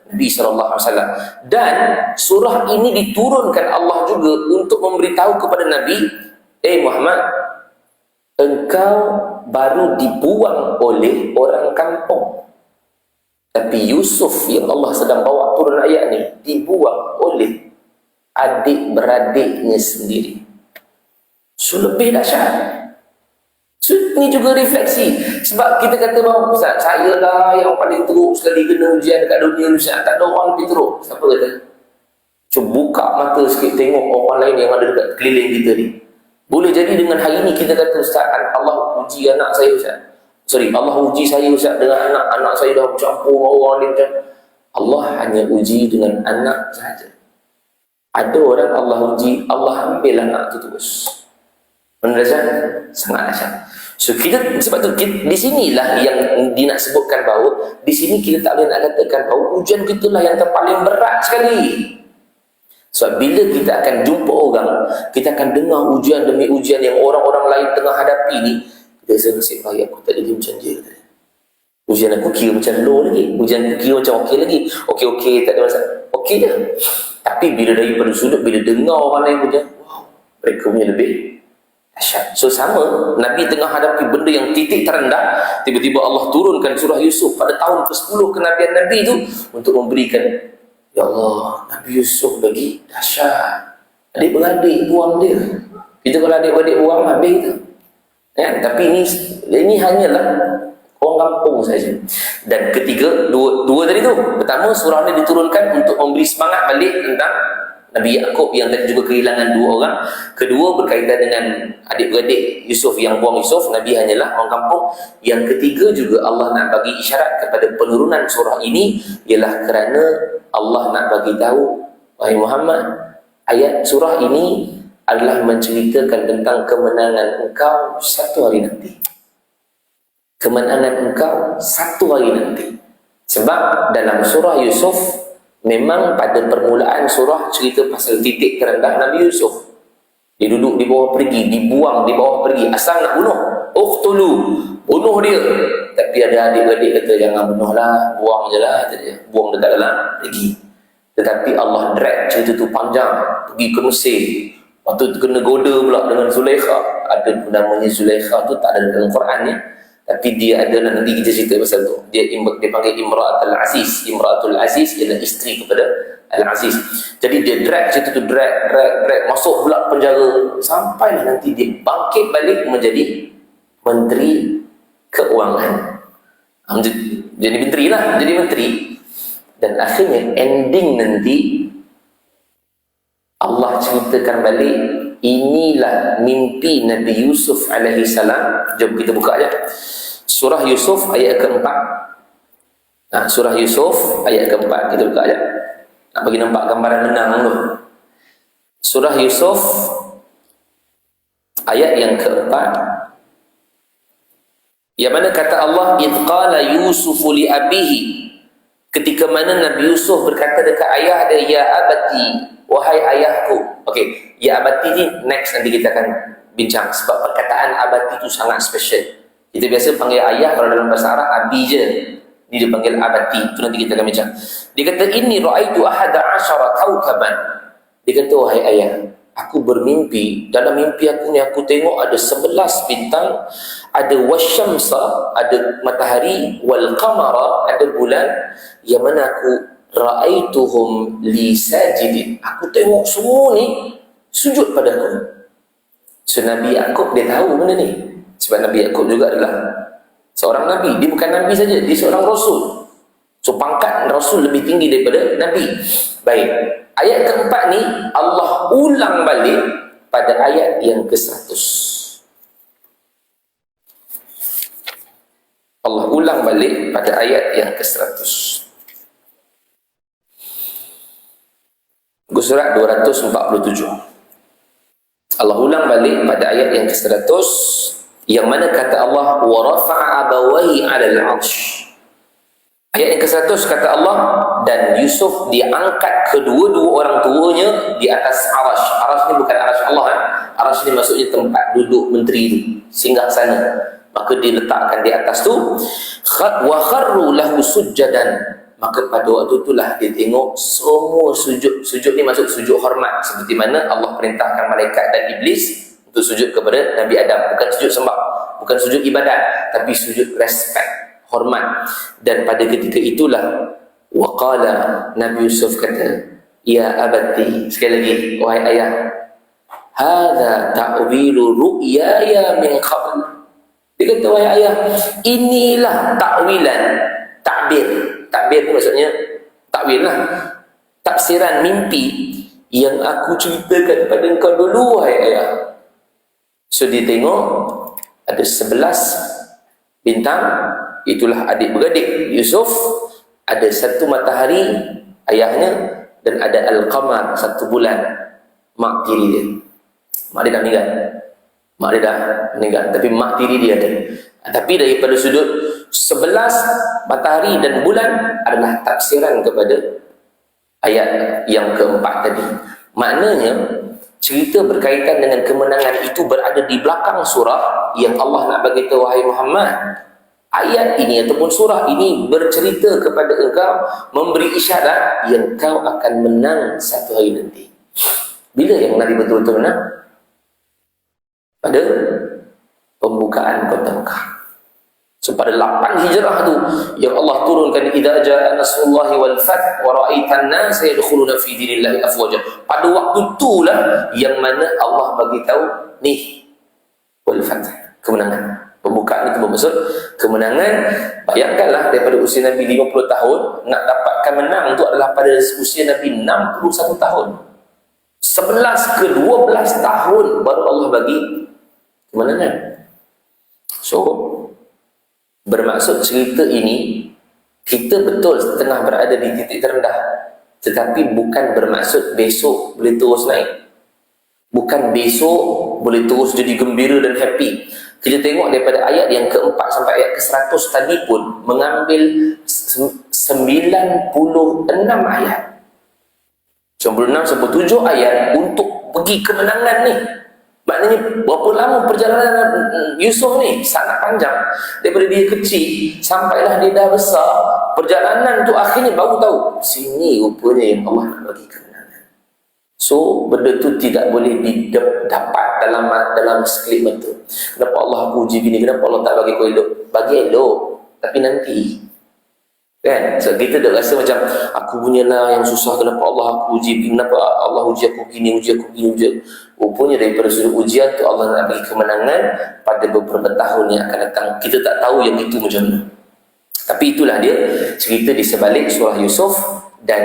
Nabi SAW. Dan surah ini diturunkan Allah juga untuk memberitahu kepada Nabi, Muhammad, engkau baru dibuang oleh orang kampung. Tapi Yusuf yang Allah sedang bawa turun ayat ni dibuang oleh adik-beradiknya sendiri. So lebih dahsyat. So ini juga refleksi. Sebab kita kata bahawa Ustaz, saya lah yang paling teruk sekali kena ujian dekat dunia ni Ustaz. Tak ada orang lebih teruk. Siapa kata? Cuba buka mata sikit tengok orang lain yang ada dekat keliling kita ni. Boleh jadi dengan hari ni kita kata Ustaz, Allah uji anak saya Ustaz. Allah uji saya Ustaz dengan anak saya dah bercampur orang ni macam. Allah hanya uji dengan anak sahaja. Ada orang Allah uji, Allah ambil anak tu terus. Benar dahsyat? Sangat dahsyat. So kita, sebab tu di sinilah yang nak sebutkan bahawa di sini kita tak boleh nak katakan bahawa ujian kita lah yang terpaling berat sekali. Sebab bila kita akan jumpa orang, kita akan dengar ujian demi ujian yang orang-orang lain tengah hadapi ni, kita rasa nasib baik aku tak jadi macam dia. Ujian aku kira macam low lagi, ujian aku kira macam okey lagi. Okey, tak ada masalah. Okey je. Tapi bila daripada sudut, bila dengar orang lain ujian, wow, mereka punya lebih dahsyat. So sama, Nabi tengah hadapi benda yang titik terendah, tiba-tiba Allah turunkan surah Yusuf pada tahun ke-10 kenabian Nabi itu untuk memberikan, ya Allah, Nabi Yusuf lagi dahsyat. Adik-beradik buang dia. Kita kalau adik-beradik buang, habis tu. Tapi ini hanyalah orang kampung saja. Dan ketiga, dua tadi tu. Pertama, surah ni diturunkan untuk memberi semangat balik tentang Nabi Yaqub yang tadi juga kehilangan 2 orang. Kedua, berkaitan dengan adik-beradik Yusuf yang buang Yusuf, Nabi hanyalah orang kampung. Yang ketiga juga Allah nak bagi isyarat kepada penurunan surah ini, ialah kerana Allah nak bagi tahu, wahai Muhammad, ayat surah ini adalah menceritakan tentang kemenangan engkau satu hari nanti. Kemenangan engkau satu hari nanti. Sebab dalam surah Yusuf, memang pada permulaan surah cerita pasal titik terendah Nabi Yusuf. Dia duduk di bawah pergi, dibuang di bawah pergi, asal nak bunuh. Uqtulu, bunuh dia. Tapi ada adik-adik kata, jangan bunuhlah, buang je lah. Buang dekat dalam, pergi. Tetapi Allah drag cerita tu panjang, pergi ke Mesir. Waktu tu kena goda pula dengan Zulaikha. Ada namanya Zulaikha tu tak ada dalam Quran ni. Tapi dia adalah, nanti kita cerita pasal tu. Dia panggil Imra'atul Aziz. Imra'atul Aziz ialah isteri kepada Al-Aziz. Jadi dia drag cerita tu, drag, masuk pula penjara. Sampailah nanti dia bangkit balik menjadi Menteri Keuangan. Jadi menteri lah, jadi menteri. Dan akhirnya ending nanti Allah ceritakan balik, inilah mimpi Nabi Yusuf alaihi salam. Jom kita buka aja surah Yusuf ayat keempat. Surah Yusuf ayat keempat, kita buka aja. Nak bagi nampak gambaran menang dulu. Surah Yusuf ayat yang keempat, yang mana kata Allah, idh qala Yusufu li abihi, ketika mana Nabi Yusuf berkata dekat ayah dia, ya abati, wahai ayahku. Okey, ya abati ni next nanti kita akan bincang, sebab perkataan abati itu sangat special. Kita biasa panggil ayah kalau dalam bahasa Arab abi je. Ni dia panggil abati. Itu nanti kita akan bincang. Dia kata, inni ra'aitu ahada asyara kawkaban. Dia kata, wahai ayah, aku bermimpi. Dalam mimpi aku ni aku tengok ada 11 bintang, ada wasyamsa, ada matahari, wal qamara, ada bulan, yang mana aku ra'aituhum li sajidin. Aku tengok semua ni sujud padaku. So Nabi Yaqub dia tahu benda ni. Sebab Nabi Yaqub juga adalah seorang Nabi. Dia bukan Nabi saja, dia seorang Rasul. So pangkat Rasul lebih tinggi daripada Nabi. Baik, ayat keempat ni Allah ulang balik pada ayat yang ke-100. Allah ulang balik pada ayat yang ke-100. Surat 247. Allah ulang balik pada ayat yang ke-100, yang mana kata Allah, wa rafa'a abawaihi 'alal 'arsy. Ayat Ayat yang ke-100 kata Allah, dan Yusuf diangkat kedua-dua orang tuanya di atas arash. Arash ni bukan arash Allah, arash ni maksudnya tempat duduk menteri tu, singgah sana. Maka diletakkan di atas tu, wa kharru lahu sujjadan. Maka pada waktu itulah dia tengok semua sujud. Sujud ni maksud sujud hormat, seperti mana Allah perintahkan malaikat dan iblis untuk sujud kepada Nabi Adam. Bukan sujud sembah, bukan sujud ibadat, tapi sujud respect, hormat. Dan pada ketika itulah waqala, Nabi Yusuf kata, ya abati, sekali lagi, wahai ayah, hadza ta'wilu ru'yaya min qabl. Dia kata, wahai ayah, inilah takwilan, takbir ni maksudnya takwil lah, tafsiran mimpi yang aku ceritakan pada engkau dulu, wahai ayah. So dia tengok ada 11 bintang, itulah adik-beradik Yusuf. Ada 1 matahari ayahnya, dan ada Al-Qamar 1 bulan mak tiri dia. Mak dia dah meninggal, tapi mak tiri dia ada. Tapi daripada sudut 11 matahari dan bulan adalah tafsiran kepada ayat yang keempat tadi. Maknanya cerita berkaitan dengan kemenangan itu berada di belakang surah yang Allah nak bagi tahu, wahai Muhammad, ayat ini ataupun surah ini bercerita kepada engkau, memberi isyarat yang kau akan menang satu hari nanti. Bila yang Nabi betul-betul menang? Pada pembukaan kota Mekah. So pada 8 hijrah tu yang Allah turunkan, idza jaa nasrullahi wal fath wa ra'aitan nas yadkhuluna fi dinillahi afwaja. Pada waktu itulah yang mana Allah bagi tahu ni wal fath, kemenangan. Pembukaan itu bermaksud kemenangan. Bayangkanlah daripada usia Nabi 50 tahun nak dapatkan menang itu adalah pada usia Nabi 61 tahun. 11 ke 12 tahun baru Allah bagi kemenangan. So bermaksud cerita ini kita betul tengah berada di titik terendah, tetapi bukan bermaksud besok boleh terus naik, bukan besok boleh terus jadi gembira dan happy. Kita tengok daripada ayat yang keempat sampai ayat ke-100 tadi pun mengambil 96 ayat, 96 sampai 7 ayat untuk pergi kemenangan ni. Maknanya berapa lama perjalanan Yusuf ni? Sangat panjang. Daripada dia kecil sampailah dia dah besar, perjalanan tu akhirnya baru tahu sini rupanya yang Allah nak bagi kemenangan. So benda tu tidak boleh didapat dalam sekelip mata. Kenapa Allah aku uji gini? Kenapa Allah tak bagi kau elok? Bagi elok, tapi nanti. Kan? So kita dah rasa macam aku punya lah yang susah, kenapa Allah aku uji, kenapa Allah uji aku gini, uji aku gini, uji. Rupanya daripada sudut ujian tu Allah nak bagi kemenangan pada beberapa tahun yang akan datang. Kita tak tahu yang itu macam mana. Tapi itulah dia cerita di sebalik surah Yusuf. Dan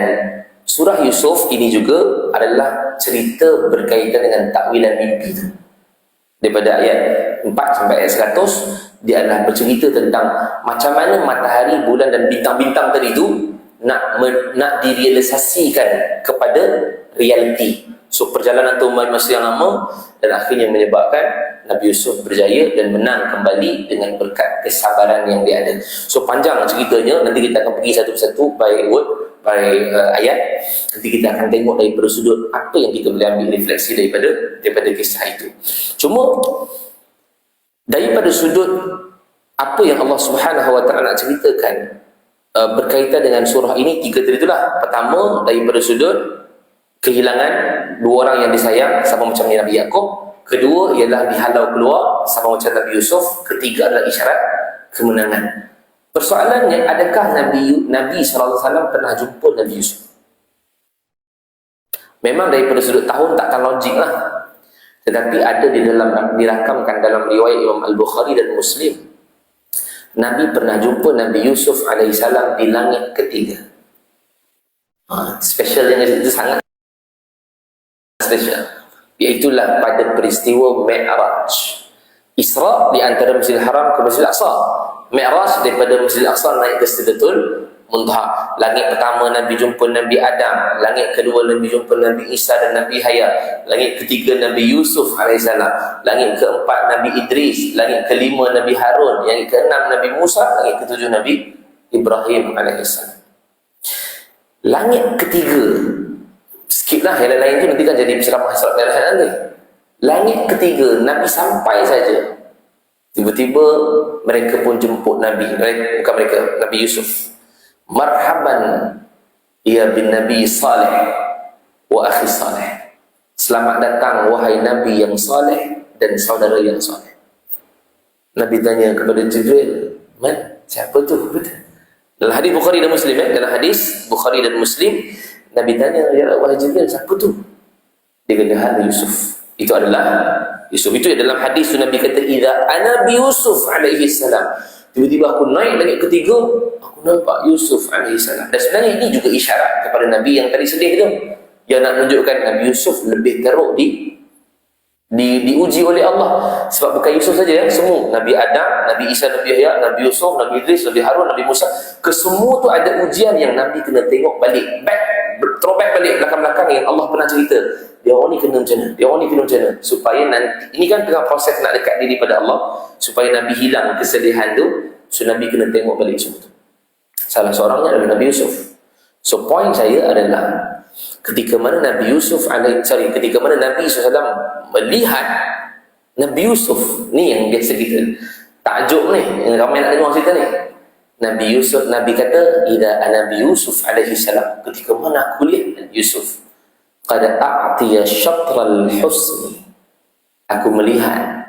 surah Yusuf ini juga adalah cerita berkaitan dengan takwilan mimpi tu. Daripada ayat 4 sampai ayat 100, dia adalah bercerita tentang macam mana matahari, bulan dan bintang-bintang tadi tu nak direalisasikan kepada realiti. So perjalanan tu masa yang lama dan akhirnya menyebabkan Nabi Yusuf berjaya dan menang kembali dengan berkat kesabaran yang dia ada. So panjang ceritanya, nanti kita akan pergi satu persatu by word, by ayat. Nanti kita akan tengok daripada sudut apa yang kita boleh ambil refleksi daripada kisah itu. Cuma daripada sudut apa yang Allah Subhanahu Wa Taala nak ceritakan berkaitan dengan surah ini, 3 tadi itulah. Pertama, daripada sudut kehilangan 2 orang yang disayang sama macam Nabi Yaqub. Kedua ialah dihalau keluar sama macam Nabi Yusuf. Ketiga adalah isyarat kemenangan. Persoalannya, adakah Nabi SAW pernah jumpa Nabi Yusuf? Memang daripada sudut tahun takkan logik lah, tetapi ada dirakamkan dalam riwayat Imam Al-Bukhari dan Muslim, Nabi pernah jumpa Nabi Yusuf AS di langit ketiga. Specialnya itu sangat spesial, iaitulah pada peristiwa Mi'raj. Isra di antara Masjidil Haram ke Masjidil Aqsa, Mi'raj daripada Masjidil Aqsa naik ke Sidratul Muntaha. Langit pertama Nabi jumpa Nabi Adam, langit kedua Nabi jumpa Nabi Isa dan Nabi Haya, langit ketiga Nabi Yusuf AS, langit keempat Nabi Idris, langit kelima Nabi Harun, langit keenam Nabi Musa, langit ketujuh Nabi Ibrahim alaihissalam. Langit ketiga, skip lah yang lain tu, nanti kan jadi ceramah surat Al-Lahan nanti. Langit ketiga, Nabi sampai saja, tiba-tiba mereka pun jemput Nabi, bukan mereka, Nabi Yusuf. Marhaban ya bin Nabi Saleh wa akhi Saleh. Selamat datang wahai Nabi yang saleh dan saudara yang saleh. Nabi tanya kepada Jibril, "Man? Siapa tu?" Dalam hadis Bukhari dan Muslim, dalam hadis Bukhari dan Muslim, Nabi tanya, "Ya wahai Jibril, siapa tu?" Dia kata, "Hada Yusuf." Itu adalah Yusuf. Itu dalam hadis Nabi kata, "Idza ana bi Yusuf alaihi salam." Tiba-tiba aku naik langit ketiga, aku nampak Yusuf alaihi salam. Dan sebenarnya ini juga isyarat kepada Nabi yang tadi sedih tu. Yang nak menunjukkan Nabi Yusuf lebih teruk diuji oleh Allah. Sebab bukan Yusuf saja, semua Nabi Adam, Nabi Isa, Nabi Yahya, Nabi Yusuf, Nabi Idris, Nabi Harun, Nabi Musa, kesemua tu ada ujian yang Nabi kena tengok balik, throwback balik belakang-belakang yang Allah pernah cerita. Dia orang ni kena macam mana, dia orang ni kena macam mana, supaya nanti, ini kan tengah proses nak dekat diri pada Allah, supaya Nabi hilang kesedihan tu. So Nabi kena tengok balik semua tu. Salah seorangnya adalah Nabi Yusuf. So point saya adalah, ketika mana Nabi SAW melihat Nabi Yusuf ni, yang biasa kita takjub ni, yang ramai nak dengar cerita ni. Nabi Yusuf, Nabi kata, "Idza Nabi Yusuf alaihi salam," ketika mana aku lihat Yusuf, "qad a'tiya syatral husni," aku melihat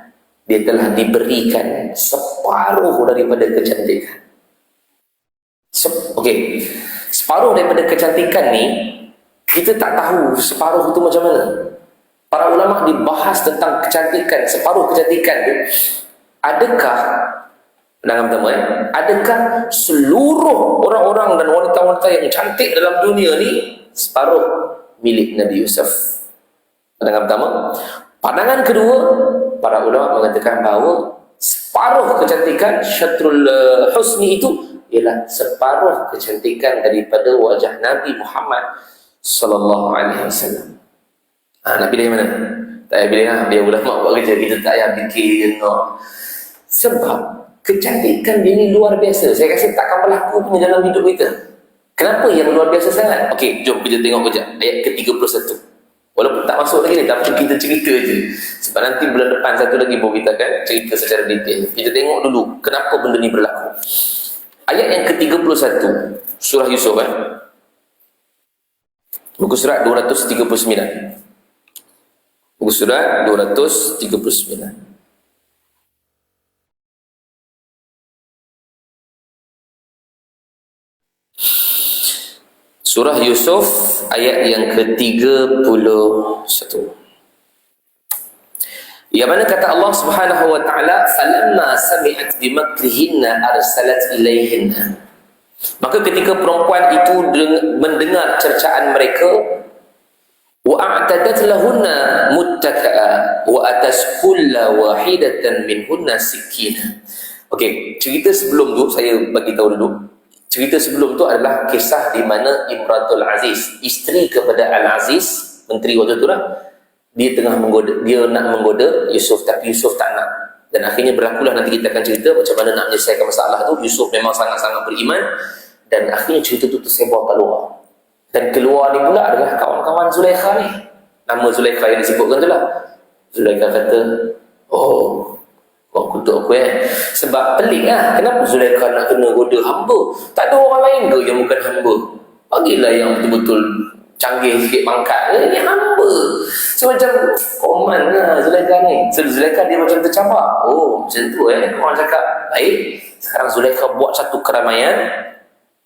dia telah diberikan separuh daripada kecantikan. Okey, separuh daripada kecantikan ni, kita tak tahu separuh itu macam mana. Para ulama dibahas tentang kecantikan, separuh kecantikan tu, adakah, pandangan pertama adakah seluruh orang-orang dan wanita-wanita yang cantik dalam dunia ni separuh milik Nabi Yusuf? Pandangan pertama. Pandangan kedua, para ulama mengatakan bahawa separuh kecantikan syatrul husni itu ialah separuh kecantikan daripada wajah Nabi Muhammad sallallahu alaihi wasallam. Nak pilih mana? Tak payah pilih lah, biar ulama buat kerja, kita tak payah fikir. Sebab kecantikan dia ni luar biasa. Saya rasa takkan berlaku punya dalam hidup kita. Kenapa yang luar biasa sangat? Okey, jom kita tengok kejap ayat ke-31. Walaupun tak masuk lagi ni, tapi kita cerita je. Sebab nanti bulan depan satu lagi baru kita akan cerita secara detail. Kita tengok dulu kenapa benda ni berlaku. Ayat yang ke-31 surah Yusuf, buku surat 239. Buku surat 239. Surah Yusuf ayat yang ke-31. Yang mana kata Allah Subhanahu wa taala, "Falamma sami'at bimakrihinna arsalat ilaihinna." Maka ketika perempuan itu mendengar cercaan mereka, wa a'tadat lahunna muttaka'a wa atas kulla wahidatan minhunna sikina. Okey, cerita sebelum tu saya bagi tahu dulu. Cerita sebelum tu adalah kisah di mana Imratul Aziz, isteri kepada Al-Aziz, menteri waktu tu lah, dia nak menggoda Yusuf, tapi Yusuf tak nak. Dan akhirnya berlakulah, nanti kita akan cerita macam mana nak menyelesaikan masalah tu. Yusuf memang sangat-sangat beriman, dan akhirnya cerita tu tersebar keluar. Dan keluar ni pula adalah kawan-kawan Zulaikha ni. Nama Zulaikha yang disebutkan tu lah. Zulaikha kata, "Oh, kau kutuk aku sebab pelik lah. Kenapa Zulaikha nak kena goda hamba? Tak ada orang lain ke yang bukan hamba? Bagilah yang betul-betul canggih sikit pangkat. Ini hamba." So macam koman lah Zulaikha ni. So Zulaikha dia macam tercabar. Oh macam tu orang cakap, baik, sekarang Zulaikha buat satu keramaian.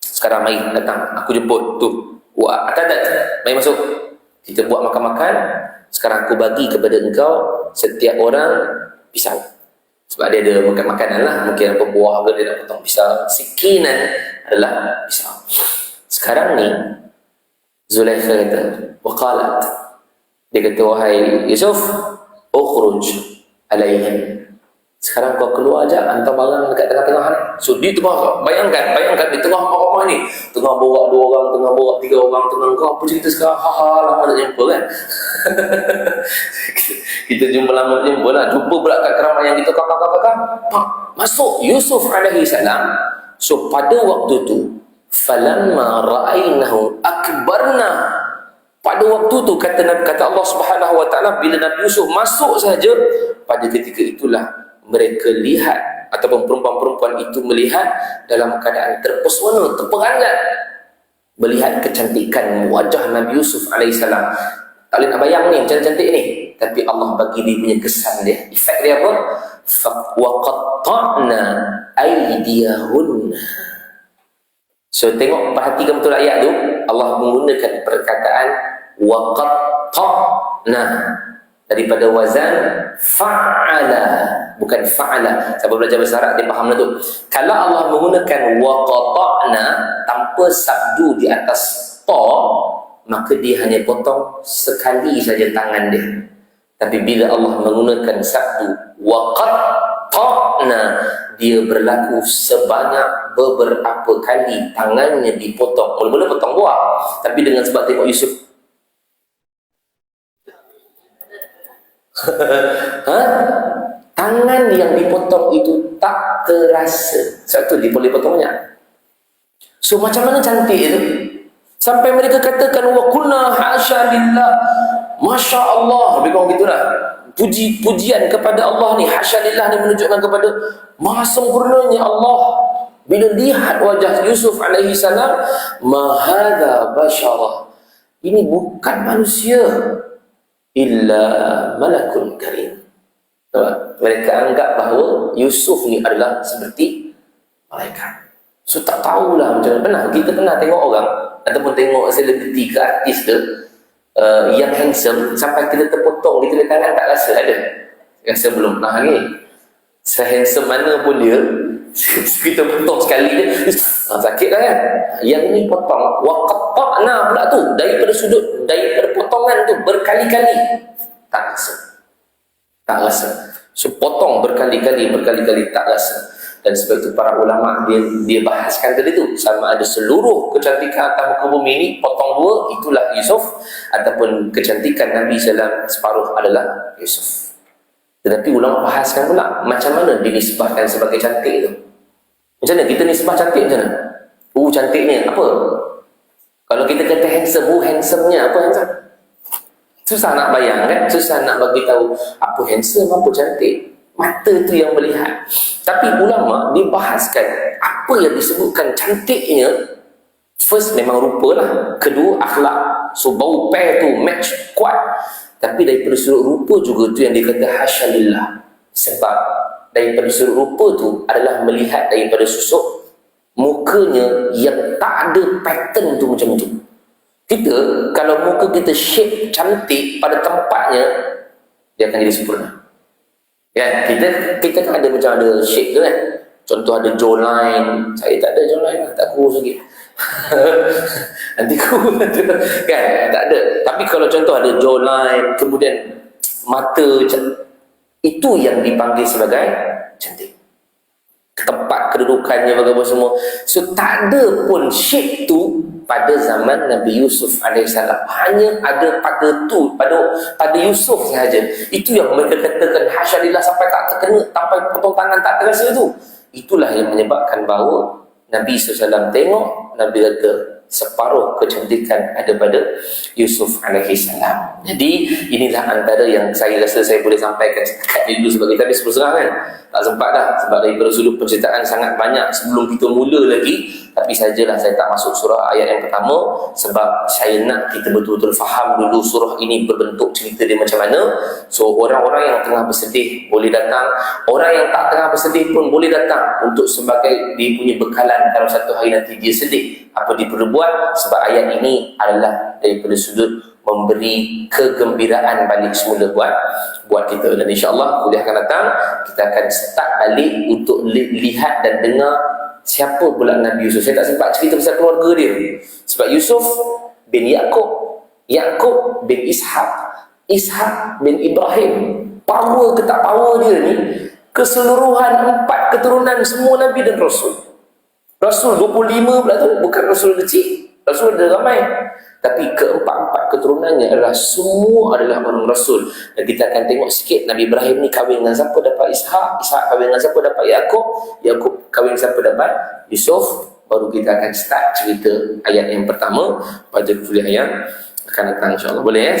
Sekarang mari datang, aku jemput tu. Wah, tak, mari masuk. Kita buat makan-makan. Sekarang aku bagi kepada engkau setiap orang pisau. Sebab dia ada makan makanan lah. Mungkin apa buah ke, dia nak potong pisau. Sikinan adalah pisau. Sekarang ni Zulaikha kata, waqalat, dia kata, "Wahai Yusuf, ukhruj alaihim." Sekarang kau keluar aja, hantar barang dekat tengah-tengah ni. So di tengah, bayangkan di tengah rumah ni, tengah borak 2 orang, tengah borak 3 orang, tengah kau apa cerita sekarang? Lama tak jumpa kan? kita jumpa lama tak jumpa lah. Jumpa pula kat keramaian kita, kakak. Masuk Yusuf alaihi salam So pada waktu tu, falamma ra'ainahu akbarna, pada waktu tu kata Allah Subhanahu wa taala, bila Nabi Yusuf masuk saja, pada ketika itulah mereka lihat, ataupun perempuan-perempuan itu melihat dalam keadaan terpesona, terperanjat melihat kecantikan wajah Nabi Yusuf alaihissalam. Tak boleh nak bayang ni macam cantik ni, tapi Allah bagi dia punya kesan dia, efek dia apa? Wa qatta'na aydiyahunna. So tengok, perhatikan betul ayat tu, Allah menggunakan perkataan wa qatta'na daripada wazan fa'ala, bukan fa'ala. Siapa belajar bahasa Arab dia faham lah tu. Kalau Allah menggunakan wa qatta'na tanpa sabdu di atas ta, maka dia hanya potong sekali saja tangan dia. Tapi bila Allah menggunakan sabdu wa qatta'na, dia berlaku sebanyak beberapa kali tangannya dipotong. Mula-mula potong buah, tapi dengan sebab tengok Yusuf tangan yang dipotong itu tak terasa. Sebab tu dia boleh potong banyak. So macam mana cantik itu, sampai mereka katakan wa kunna hasya lillah, masya Allah, lebih kurang gitulah. Pujian kepada Allah ni, hasya lillah ni menunjukkan kepada maha sempurnanya Allah. Bila lihat wajah Yusuf alaihi salam, ma hadza basyara, ini bukan manusia, illa malakun karim. Mereka anggap bahawa Yusuf ni adalah seperti malaikat. So tak tahulah macam mana. Kita pernah tengok orang ataupun tengok selebriti ke artis ke yang handsome sampai kita terpotong di tengah tangan, tak rasa ada. Rasa belum pernah lagi. Se-handsome mana pun dia, kita potong sekali dia sakit lah kan. Yang ni potong wa qatta'na pula tu, daripada sudut, daripada potongan tu berkali-kali, tak rasa. So potong berkali-kali tak rasa. Dan sebab itu para ulama dia bahaskan tadi tu, sama ada seluruh kecantikan atas muka bumi ini potong dua, itulah Yusuf, ataupun kecantikan Nabi SAW separuh adalah Yusuf. Tetapi ulama bahaskan pula macam mana dinisbahkan sebagai cantik itu. Macam mana kita nisbah cantik macam mana? Cantiknya apa? Kalau kita kata handsome, handsome-nya apa handsome? Susah nak bayang kan? Susah nak bagi tahu apa handsome, apa cantik. Mata tu yang melihat. Tapi ulama dibahaskan apa yang disebutkan cantiknya. First memang rupa lah, kedua akhlak. So bau pair tu match kuat. Tapi daripada sudut rupa juga tu yang dia kata hasya lillah. Sebab daripada sudut rupa tu adalah melihat daripada susuk mukanya yang tak ada pattern tu macam tu. Kita, kalau muka kita shape cantik pada tempatnya, dia akan jadi sempurna. Ya, kita kan ada macam ada shape tu kan. Contoh ada jawline, saya tak ada jawline, tak kurus lagi. Nanti kurus kan, tak ada. Tapi kalau contoh ada jawline, kemudian mata, itu yang dipanggil sebagai cantik. Tempat kedudukannya bagaimana semua. So tak ada pun shape tu pada zaman Nabi Yusuf alaihissalam. Hanya ada pada Yusuf sahaja. Itu yang mereka katakan hasya lillah, sampai tak terkena, sampai potong tangan tak terasa tu. Itulah yang menyebabkan bahawa Nabi SAW tengok, Nabi kata separuh kecantikan ada pada Yusuf alaihissalam. Jadi inilah antara yang saya rasa saya boleh sampaikan dekat dulu, sebab kita habis berserah kan, tak sempat dah, sebab daripada sudut penceritaan sangat banyak sebelum kita mula lagi. Tapi sajalah saya tak masuk surah ayat yang pertama, sebab saya nak kita betul-betul faham dulu surah ini berbentuk cerita dia macam mana. So orang-orang yang tengah bersedih boleh datang, orang yang tak tengah bersedih pun boleh datang untuk sebagai dia punya bekalan kalau satu hari nanti dia sedih, apa dia perlu buat. Sebab ayat ini adalah daripada sudut memberi kegembiraan balik semula buat kita. Dan insya-Allah kuliah akan datang kita akan start balik untuk lihat dan dengar siapa pula Nabi Yusuf. Saya tak sempat cerita pasal keluarga dia, sebab Yusuf bin Yaqub, Yaqub bin Ishaq, Ishaq bin Ibrahim. Power ke tak power dia ni, keseluruhan 4 keturunan semua Nabi dan Rasul. Rasul 25 pula tu, bukan Rasul kecil, Rasul ada ramai. Tapi keempat-empat keturunannya adalah semua adalah orang Rasul. Dan kita akan tengok sikit Nabi Ibrahim ni kahwin dengan siapa dapat Ishak, Ishak kahwin dengan siapa dapat Yaakob, Yaakob kahwin siapa dapat Yusuf. Baru kita akan start cerita ayat yang pertama pada kuliah yang akan datang, insyaAllah. Boleh ya?